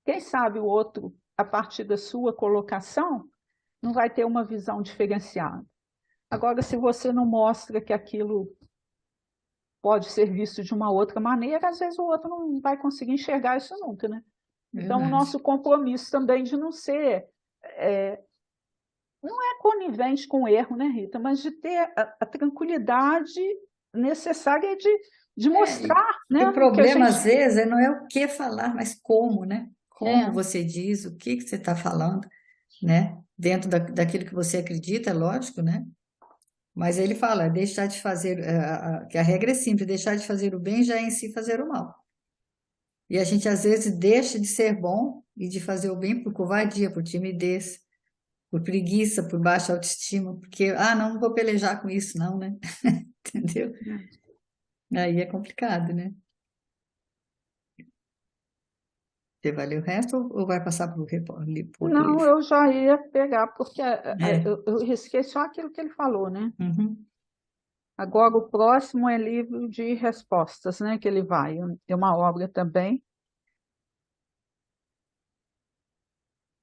Quem sabe o outro, a partir da sua colocação, não vai ter uma visão diferenciada. Agora, se você não mostra que aquilo pode ser visto de uma outra maneira, às vezes o outro não vai conseguir enxergar isso nunca, né? Então, o Verdade. nosso compromisso também de não ser, não é conivente com o erro, né, Rita? Mas de ter a tranquilidade necessária de E, mostrar, e né, o o que a problema, gente às vezes, não é o que falar, mas como, né? Como é. você diz, o que você está falando, né? Dentro daquilo que você acredita, é lógico, né? Mas ele fala, deixar de fazer, que a regra é simples, deixar de fazer o bem já é em si fazer o mal. E a gente, às vezes, deixa de ser bom e de fazer o bem por covardia, por timidez, por preguiça, por baixa autoestima, porque, não, não vou pelejar com isso, não, né? Entendeu? Aí é complicado, né? Você vai ler o resto ou vai passar para o outro Não, livro? eu já ia pegar, porque É. eu risquei só aquilo que ele falou, né? Uhum. Agora o próximo é livro de respostas, né? Que ele vai. Tem uma obra também,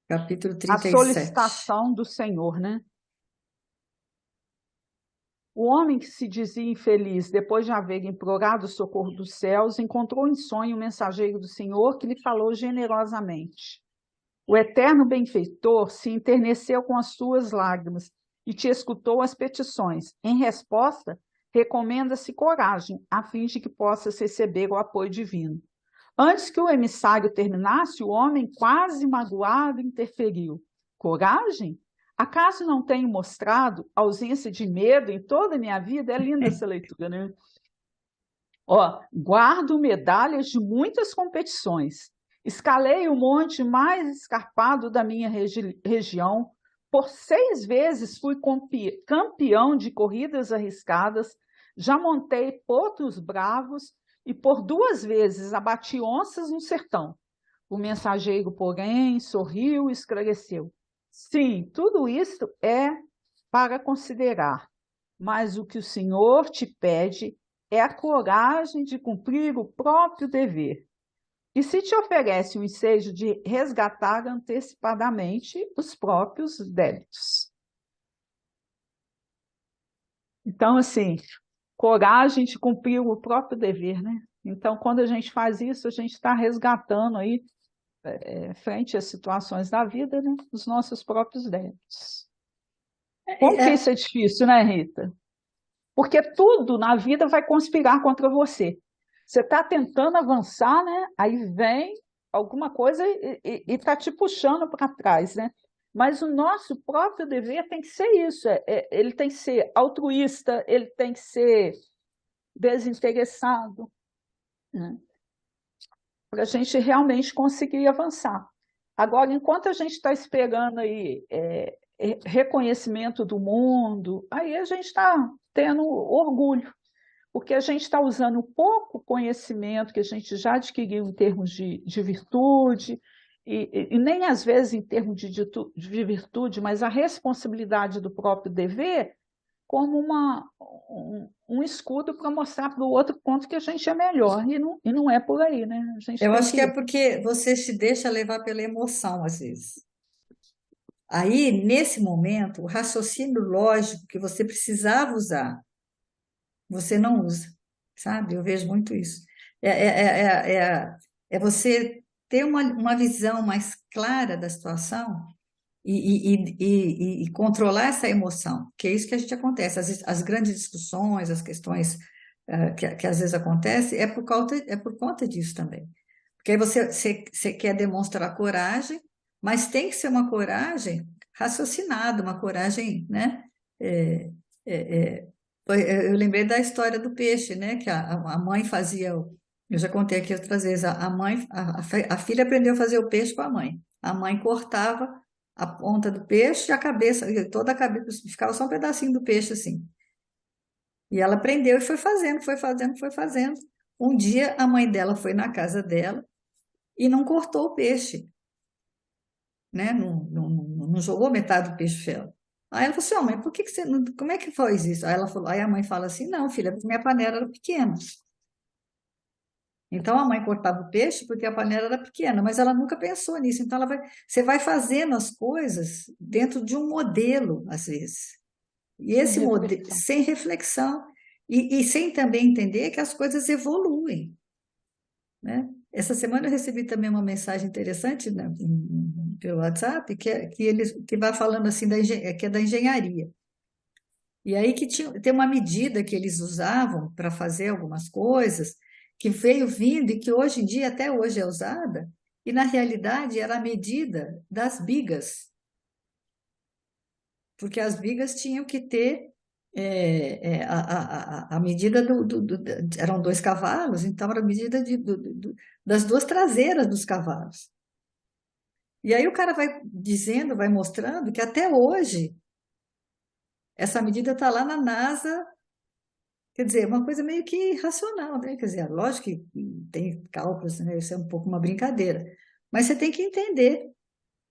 Capítulo A 37. Solicitação do Senhor, né? O homem que se dizia infeliz depois de haver implorado o socorro dos céus, encontrou em sonho o mensageiro do Senhor que lhe falou generosamente. O eterno benfeitor se enterneceu com as suas lágrimas e te escutou as petições. Em resposta, recomenda-se coragem, a fim de que possas receber o apoio divino. Antes que o emissário terminasse, o homem, quase magoado, interferiu. Coragem? Acaso não tenho mostrado ausência de medo em toda a minha vida? É linda essa leitura, né? Ó, guardo medalhas de muitas competições. Escalei o monte mais escarpado da minha região. Por 6 vezes fui campeão de corridas arriscadas. Já montei potros bravos e por 2 vezes abati onças no sertão. O mensageiro, porém, sorriu e esclareceu. Sim, tudo isso é para considerar, mas o que o Senhor te pede é a coragem de cumprir o próprio dever. E se te oferece o ensejo de resgatar antecipadamente os próprios débitos. Então, assim, coragem de cumprir o próprio dever, né? Então, quando a gente faz isso, a gente está resgatando aí, frente às situações da vida, né, os nossos próprios débitos. Como que É, isso é difícil, né, Rita? Porque tudo na vida vai conspirar contra você. Você está tentando avançar, né? Aí vem alguma coisa e está te puxando para trás, né? Mas o nosso próprio dever tem que ser isso. Ele tem que ser altruísta, ele tem que ser desinteressado, né? Para a gente realmente conseguir avançar. Agora, enquanto a gente está esperando aí reconhecimento do mundo, aí a gente está tendo orgulho, porque a gente está usando o pouco conhecimento que a gente já adquiriu em termos de virtude, e nem às vezes em termos de virtude, mas a responsabilidade do próprio dever, como um escudo para mostrar para o outro quanto que a gente é melhor, e não é por aí, né? A gente eu tem acho que é que. porque você se deixa levar pela emoção, às vezes. Aí, nesse momento, o raciocínio lógico que você precisava usar, você não usa, sabe? Eu vejo muito isso. É você ter uma visão mais clara da situação e controlar essa emoção, que é isso que a gente acontece. As grandes discussões, as questões que às vezes acontecem, é por conta disso também. Porque aí você quer demonstrar coragem, mas tem que ser uma coragem raciocinada, uma coragem, né? É, eu lembrei da história do peixe, né? Que a mãe fazia, eu já contei aqui outras vezes, a mãe, a filha aprendeu a fazer o peixe com a mãe. A mãe cortava a ponta do peixe e a cabeça, e toda a cabeça, ficava só um pedacinho do peixe assim. E ela aprendeu e foi fazendo, foi fazendo, foi fazendo. Um dia a mãe dela foi na casa dela e não cortou o peixe, né? Não jogou metade do peixe fora. Aí ela falou assim, mãe, por que que você não, como é que faz isso? Aí ela falou, aí a mãe fala assim, não, filha, porque minha panela era pequena. Então a mãe cortava o peixe porque a panela era pequena, mas ela nunca pensou nisso. Então você vai fazendo as coisas dentro de um modelo, às vezes. E Sem esse modelo, reflexão. sem reflexão e sem também entender que as coisas evoluem, né? Essa semana eu recebi também uma mensagem interessante, né, pelo WhatsApp, que vai falando assim que é da engenharia. E aí tem uma medida que eles usavam para fazer algumas coisas, que veio vindo e que hoje em dia, até hoje é usada, e na realidade era a medida das bigas, porque as bigas tinham que ter a medida eram dois cavalos, então era a medida das duas traseiras dos cavalos. E aí o cara vai dizendo, vai mostrando que até hoje essa medida está lá na NASA. Quer dizer, é uma coisa meio que racional, né? Quer dizer, lógico que tem cálculos, né? Isso é um pouco uma brincadeira. Mas você tem que entender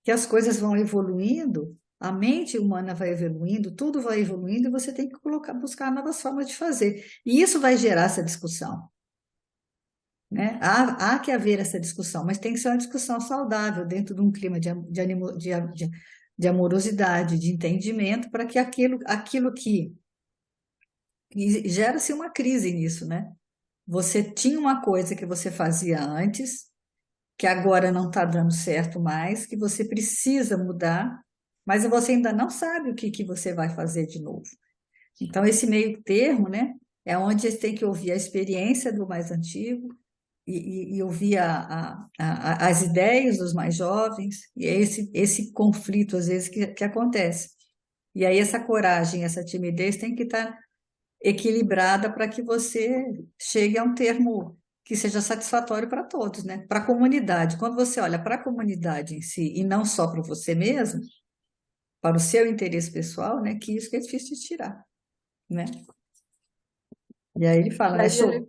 que as coisas vão evoluindo, a mente humana vai evoluindo, tudo vai evoluindo, e você tem que buscar novas formas de fazer. E isso vai gerar essa discussão, né? Há que haver essa discussão, mas tem que ser uma discussão saudável, dentro de um clima de amorosidade, de entendimento, para que aquilo que. E gera-se uma crise nisso, né? Você tinha uma coisa que você fazia antes, que agora não está dando certo mais, que você precisa mudar, mas você ainda não sabe o que você vai fazer de novo. Então, esse meio termo, né, é onde você tem que ouvir a experiência do mais antigo e ouvir as ideias dos mais jovens, e é esse conflito, às vezes, que acontece. E aí, essa coragem, essa timidez tem que estar equilibrada para que você chegue a um termo que seja satisfatório para todos, né? Para a comunidade. Quando você olha para a comunidade em si e não só para você mesmo, para o seu interesse pessoal, né? Que isso que é difícil de tirar, né? E aí ele E fala, né? aí ele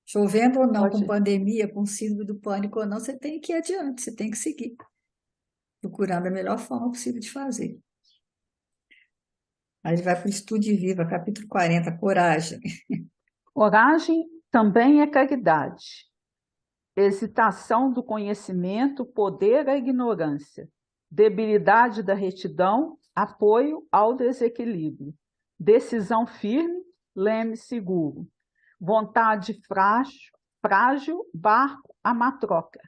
Chovendo ou não, com pode. pandemia, com síndrome do pânico ou não, você tem que ir adiante, você tem que seguir, procurando a melhor forma possível de fazer. Aí ele vai para o Estude Viva, capítulo 40, coragem. Coragem também é caridade. Hesitação do conhecimento, poder à ignorância. Debilidade da retidão, apoio ao desequilíbrio. decisão firme, leme seguro, vontade frágil, barco a matroca,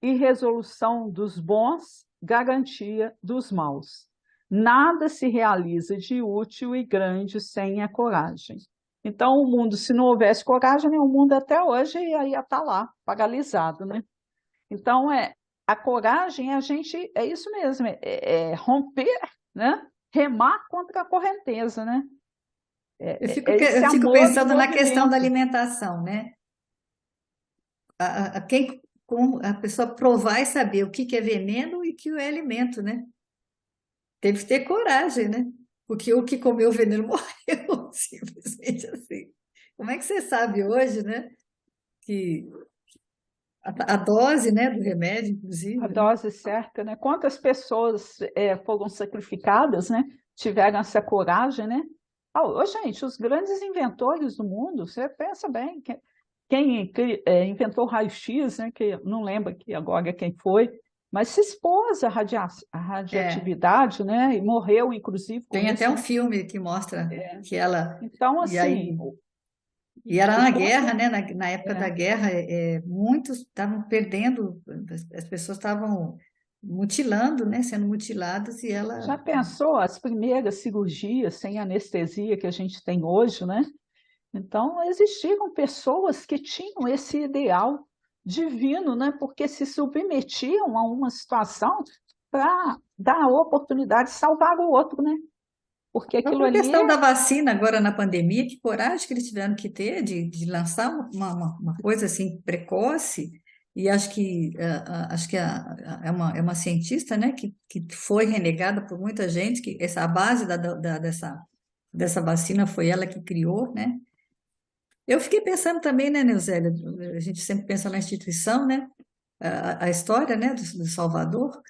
e resolução dos bons, garantia dos maus. Nada se realiza de útil e grande sem a coragem. Então, o mundo, se não houvesse coragem, o mundo até hoje ia estar lá, paralisado, né? Então, a coragem, a gente, é isso mesmo, é romper, né? Remar contra a correnteza, né? Esse Eu fico amor em pensando na questão da movimento. alimentação, né? Como a pessoa provar e saber o que que é veneno e o que é alimento, né? Teve que ter coragem, né? Porque o que comeu veneno morreu, simplesmente assim. Como é que você sabe hoje, né? Que a dose, né, do remédio, A inclusive, né? dose certa, né? Quantas pessoas foram sacrificadas, né? Tiveram essa coragem, né? Gente, os grandes inventores do mundo, você pensa bem, quem inventou o raio-x, né? Que não lembro aqui agora quem foi, mas se expôs à É, radioatividade, né? E morreu, inclusive, com tem até isso, um né? filme que mostra que ela. Então, E assim, aí. E era os na bons. guerra, né? Na época da guerra, muitos estavam perdendo, as pessoas estavam mutilando, né? Sendo mutiladas, e ela. Já pensou as primeiras cirurgias sem anestesia que a gente tem hoje, né? Então, existiram pessoas que tinham esse ideal divino, né? Porque se submetiam a uma situação para dar a oportunidade de salvar o outro, né? Porque A aquilo própria ali questão da vacina agora na pandemia, que coragem que eles tiveram que ter de lançar uma coisa assim precoce, e acho que é uma cientista, né, que foi renegada por muita gente, que a base dessa vacina foi ela que criou, né? Eu fiquei pensando também, né, Neusélia, a gente sempre pensa na instituição, né, a história, né, do Salvador,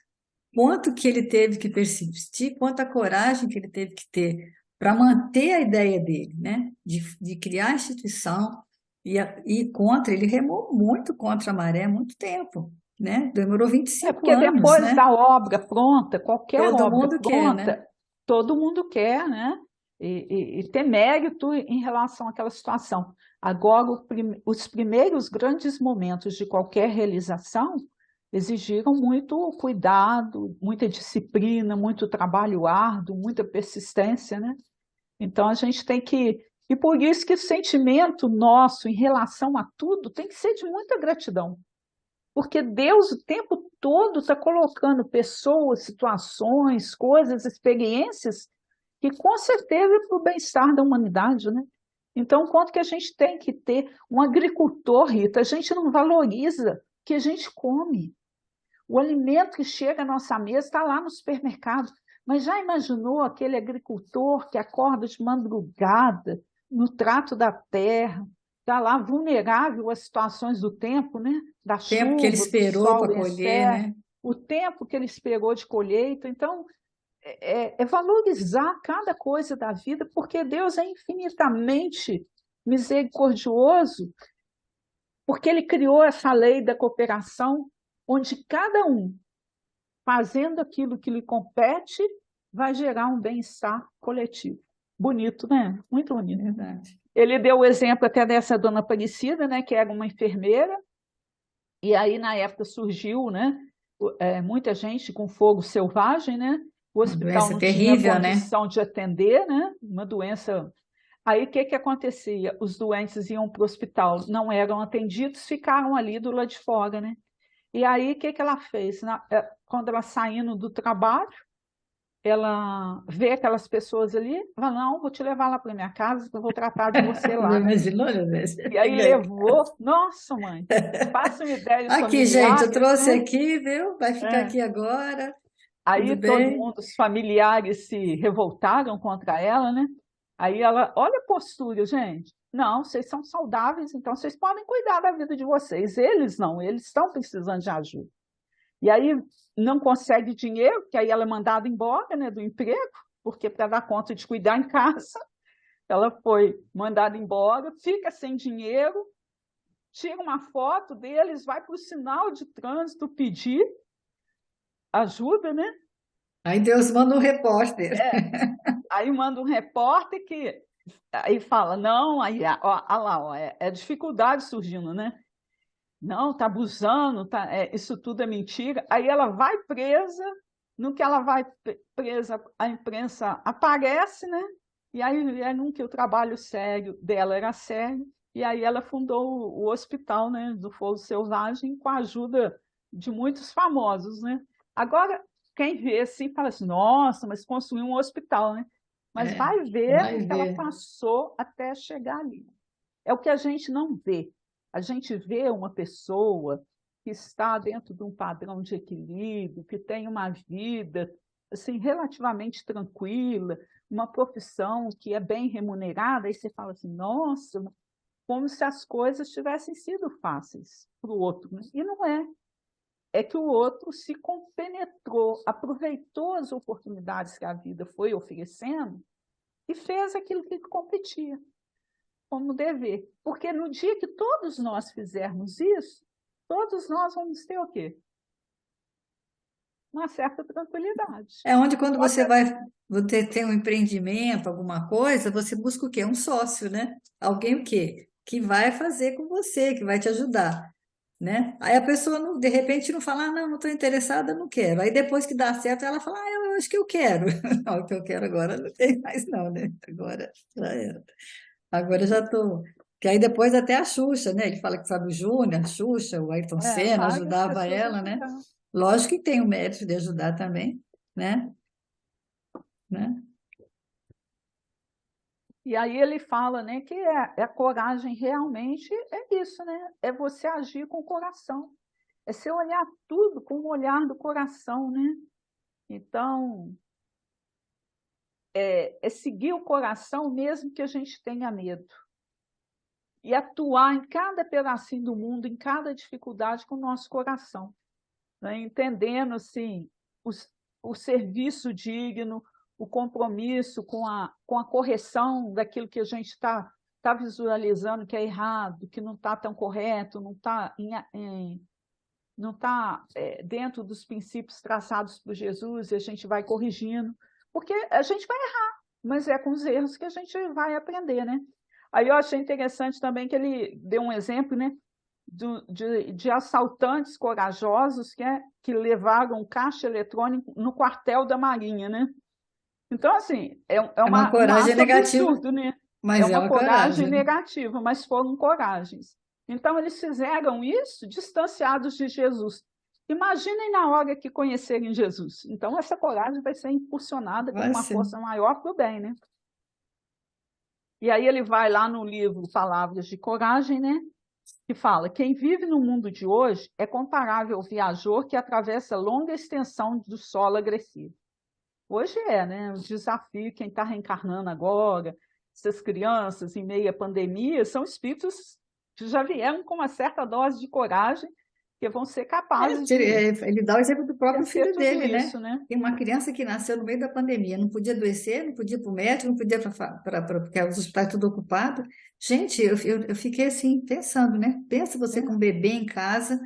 quanto que ele teve que persistir, quanta coragem que ele teve que ter para manter a ideia dele, né? De criar a instituição e ir contra, ele remou muito contra a maré há muito tempo, né? Demorou 25 porque anos, depois né? da obra pronta, qualquer Todo obra mundo quer, né? pronta, todo mundo quer, né? E ter mérito em relação àquela situação. Agora, os primeiros grandes momentos de qualquer realização exigiram muito cuidado, muita disciplina, muito trabalho árduo, muita persistência, né? Então a gente tem que. E por isso que o sentimento nosso em relação a tudo tem que ser de muita gratidão. Porque Deus o tempo todo está colocando pessoas, situações, coisas, experiências que com certeza é para o bem-estar da humanidade, né? Então, quanto que a gente tem que ter um agricultor, Rita, a gente não valoriza o que a gente come. O alimento que chega à nossa mesa está lá no supermercado. Mas já imaginou aquele agricultor que acorda de madrugada no trato da terra, está lá vulnerável às situações do tempo, né? Da O tempo que ele chuva, do esperou sol para do colher, excesso, né? o tempo que ele esperou de colheita. Então, é valorizar cada coisa da vida, porque Deus é infinitamente misericordioso, porque Ele criou essa lei da cooperação, onde cada um fazendo aquilo que lhe compete, vai gerar um bem-estar coletivo. Bonito, né? Muito bonito. Verdade. Ele deu o exemplo até dessa dona Aparecida, né, que era uma enfermeira, e aí na época surgiu, né, muita gente com fogo selvagem, né? O Uma hospital doença não tinha terrível, né? condição de atender, né? Uma doença. Aí o que que acontecia? Os doentes iam para o hospital, não eram atendidos, ficaram ali do lado de fora, né? E aí, o que que ela fez? Quando ela saindo do trabalho, ela vê aquelas pessoas ali, fala, não, vou te levar lá para minha casa, que eu vou tratar de você Já lá, né? imaginou, meu Deus? E aí levou, nossa mãe, faça uma ideia os Aqui, gente, eu familiares, trouxe né? aqui, viu? Vai ficar É. aqui agora, tudo Aí todo bem? mundo, os familiares se revoltaram contra ela, né? Aí ela, olha a postura, gente. Não, vocês são saudáveis, então vocês podem cuidar da vida de vocês. Eles não, eles estão precisando de ajuda. E aí não consegue dinheiro, que aí ela é mandada embora, né, do emprego, porque para dar conta de cuidar em casa, ela foi mandada embora, fica sem dinheiro, tira uma foto deles, vai para o sinal de trânsito pedir ajuda, né? Aí Deus manda um repórter. Aí manda um repórter que aí fala, não, aí ó lá, ó, é dificuldade surgindo, né? Não, tá abusando, isso tudo é mentira. Aí ela vai presa, no que ela vai presa, a imprensa aparece, né? E aí é num que o trabalho sério dela era sério, e aí ela fundou o hospital, né, do Fogo Selvagem com a ajuda de muitos famosos, né? Agora, quem vê assim fala assim, nossa, mas construiu um hospital, né? Mas É, vai ver vai o que ela ver. passou até chegar ali. É o que a gente não vê. A gente vê uma pessoa que está dentro de um padrão de equilíbrio, que tem uma vida assim relativamente tranquila, uma profissão que é bem remunerada, aí você fala assim, nossa, como se as coisas tivessem sido fáceis para o outro, né? E não é. É que o outro se compenetrou, aproveitou as oportunidades que a vida foi oferecendo e fez aquilo que competia como dever. Porque no dia que todos nós fizermos isso, todos nós vamos ter o quê? Uma certa tranquilidade. É onde quando Só você que você tem um empreendimento, alguma coisa, você busca o quê? Um sócio, né? Alguém o quê? Que vai fazer com você, que vai te ajudar, né? Aí a pessoa, de repente, não fala, ah, não estou interessada, não quero. Aí depois que dá certo, ela fala, ah, eu acho que eu quero. Não, o que eu quero agora não tem mais não, né? Agora já era. Agora eu já estou... Que aí depois até a Xuxa, né? Ele fala que Fábio Júnior, a Xuxa, o Ayrton Senna várias ajudava pessoas ela, né? ajudaram. Lógico que tem o mérito de ajudar também, né? Né? E aí ele fala, né, que a coragem realmente é isso, né? É você agir com o coração. É você olhar tudo com o olhar do coração, né? Então, é seguir o coração mesmo que a gente tenha medo. E atuar em cada pedacinho do mundo, em cada dificuldade com o nosso coração, né? Entendendo assim, o serviço digno, o compromisso com a correção daquilo que a gente está visualizando que é errado, que não está tão correto, não está dentro dos princípios traçados por Jesus, e a gente vai corrigindo, porque a gente vai errar, mas é com os erros que a gente vai aprender, né? Aí eu achei interessante também que ele deu um exemplo, né, de assaltantes corajosos que levaram caixa eletrônica no quartel da Marinha, né? Então, assim, É uma um coragem ato negativa, absurdo, né? É mas é uma uma coragem coragem, né? negativa, mas foram coragens. Então, eles fizeram isso distanciados de Jesus. Imaginem na hora que conhecerem Jesus. Então, essa coragem vai ser impulsionada como Vai uma ser. força maior para o bem, né? E aí ele vai lá no livro Palavras de Coragem, né? Que fala: quem vive no mundo de hoje é comparável ao viajor que atravessa longa extensão do solo agressivo. Hoje né? O desafio, quem está reencarnando agora, essas crianças em meio à pandemia, são espíritos que já vieram com uma certa dose de coragem, que vão ser capazes Ele dá o exemplo do próprio vencer filho tudo dele, né? isso, né? Tem uma criança que nasceu no meio da pandemia, não podia adoecer, não podia ir para o médico, não podia porque os hospitais tudo ocupado. Gente, eu fiquei assim, pensando, né? Pensa você com um bebê em casa,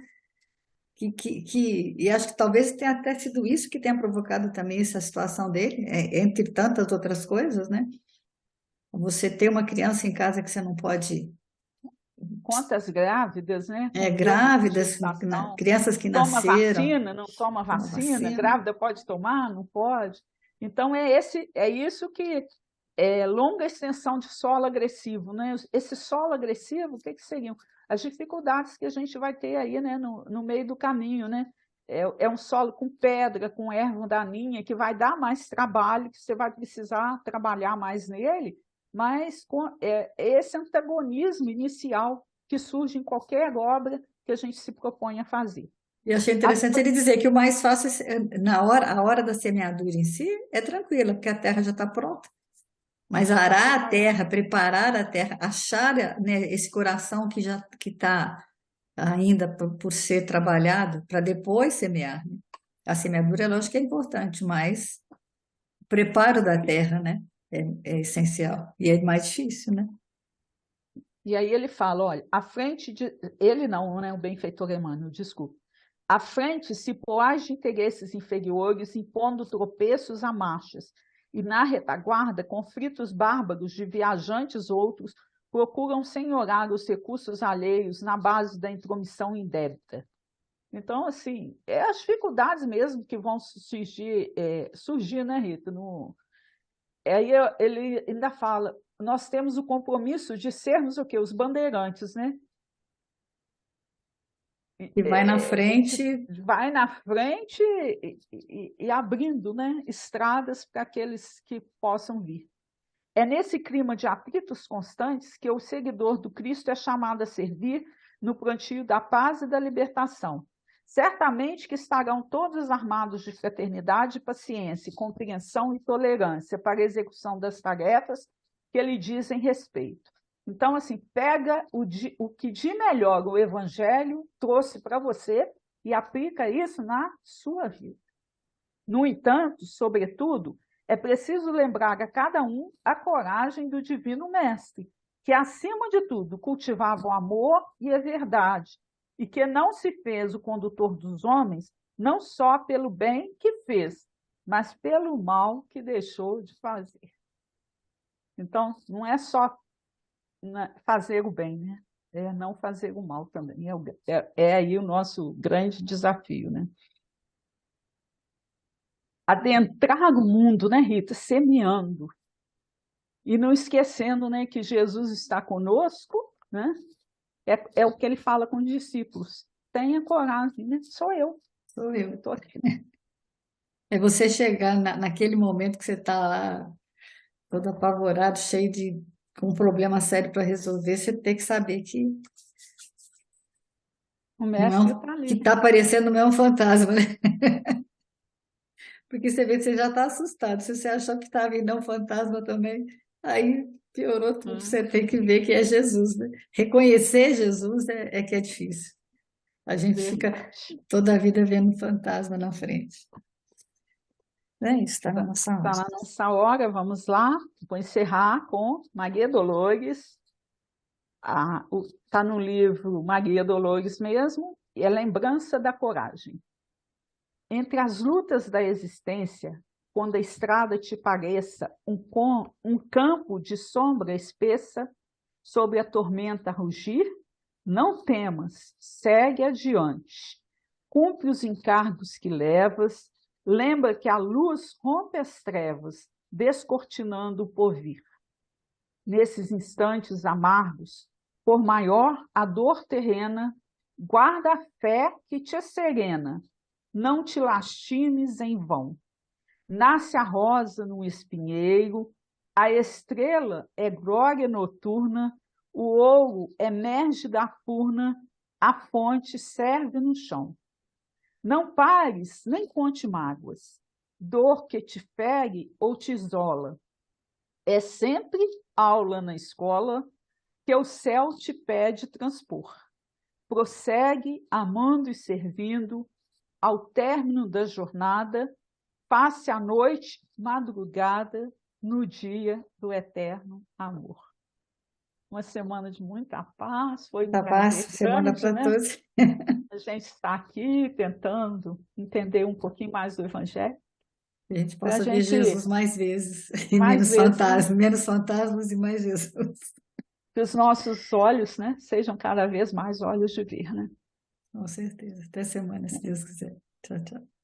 e acho que talvez tenha até sido isso que tenha provocado também essa situação dele, entre tantas outras coisas, né? Você ter uma criança em casa que você não pode, Quantas grávidas, né? Com medo de grávidas, gestação, crianças que toma nasceram, vacina, não toma uma vacina, vacina. grávida pode tomar, não pode. Então é isso que longa extensão de solo agressivo, né? Esse solo agressivo, o que seriam? As dificuldades que a gente vai ter aí, né, no meio do caminho, né? É um solo com pedra, com erva daninha, que vai dar mais trabalho, que você vai precisar trabalhar mais nele, mas com esse antagonismo inicial que surge em qualquer obra que a gente se propõe a fazer. E achei interessante ele dizer que o mais fácil, a hora da semeadura em si, é tranquila, porque a terra já está pronta. Mas arar a terra, preparar a terra, achar, né, esse coração que já que está ainda por ser trabalhado para depois semear, né? A semeadura, lógico que é importante, mas o preparo da terra, né, é essencial e é mais difícil, né? E aí ele fala, olha, à frente de... Ele não, né, o benfeitor Emmanuel, desculpa. À frente se poás de interesses inferiores, impondo tropeços a marchas, e na retaguarda, conflitos bárbaros de viajantes outros procuram senhorar os recursos alheios na base da intromissão indébita. Então, assim, é as dificuldades mesmo que vão surgir, né, Rita? Aí ele ainda fala, nós temos o compromisso de sermos o quê? Os bandeirantes, né? E vai na frente. Vai na frente e abrindo, né, estradas para aqueles que possam vir. É nesse clima de atritos constantes que o seguidor do Cristo é chamado a servir no plantio da paz e da libertação. Certamente que estarão todos armados de fraternidade, paciência, compreensão e tolerância para a execução das tarefas que lhe dizem respeito. Então, assim, pega o que de melhor o Evangelho trouxe para você e aplica isso na sua vida. No entanto, sobretudo, é preciso lembrar a cada um a coragem do Divino Mestre, que, acima de tudo, cultivava o amor e a verdade, e que não se fez o condutor dos homens, não só pelo bem que fez, mas pelo mal que deixou de fazer. Então, não é só fazer o bem, né? É não fazer o mal também. É aí o nosso grande desafio, né? Adentrar o mundo, né, Rita? Semeando. E não esquecendo, né, que Jesus está conosco, né? É o que ele fala com os discípulos. Tenha coragem, né? Sou eu. Sou eu. Estou aqui. É você chegar naquele momento que você está lá, todo apavorado, com um problema sério para resolver, você tem que saber que O não é mestre está ali, que né? está aparecendo não é um fantasma, né? Porque você vê que você já está assustado. Se você achou que estava vindo um fantasma também, aí piorou tudo. Você tem que ver que é Jesus, né? Reconhecer Jesus é que é difícil. A gente fica Verdade. toda a vida vendo um fantasma na frente. É isso, está na nossa hora. Está na nossa hora, vamos lá. Vou encerrar com Maria Dolores. Está no livro Maria Dolores mesmo, e é Lembrança da Coragem. Entre as lutas da existência, quando a estrada te pareça um campo de sombra espessa, sobre a tormenta rugir, não temas, segue adiante. Cumpre os encargos que levas, lembra que a luz rompe as trevas, descortinando o porvir. Nesses instantes amargos, por maior a dor terrena, guarda a fé que te serena, não te lastimes em vão. Nasce a rosa no espinheiro, a estrela é glória noturna, o ouro emerge da furna, a fonte serve no chão. Não pares, nem conte mágoas, dor que te fere ou te isola. É sempre aula na escola que o céu te pede transpor. Prossegue amando e servindo, ao término da jornada, passe a noite, madrugada, no dia do eterno amor. Uma semana de muita paz, foi um Muita paz, prazer semana grande, para né? todos. A gente está aqui tentando entender um pouquinho mais do Evangelho, Que a gente para a possa ver gente, Jesus mais vezes, e mais vezes, né? menos fantasmas e mais Jesus. Que os nossos olhos, né, sejam cada vez mais olhos de ver, né? Com certeza. Até semana, se Deus quiser. Tchau, tchau.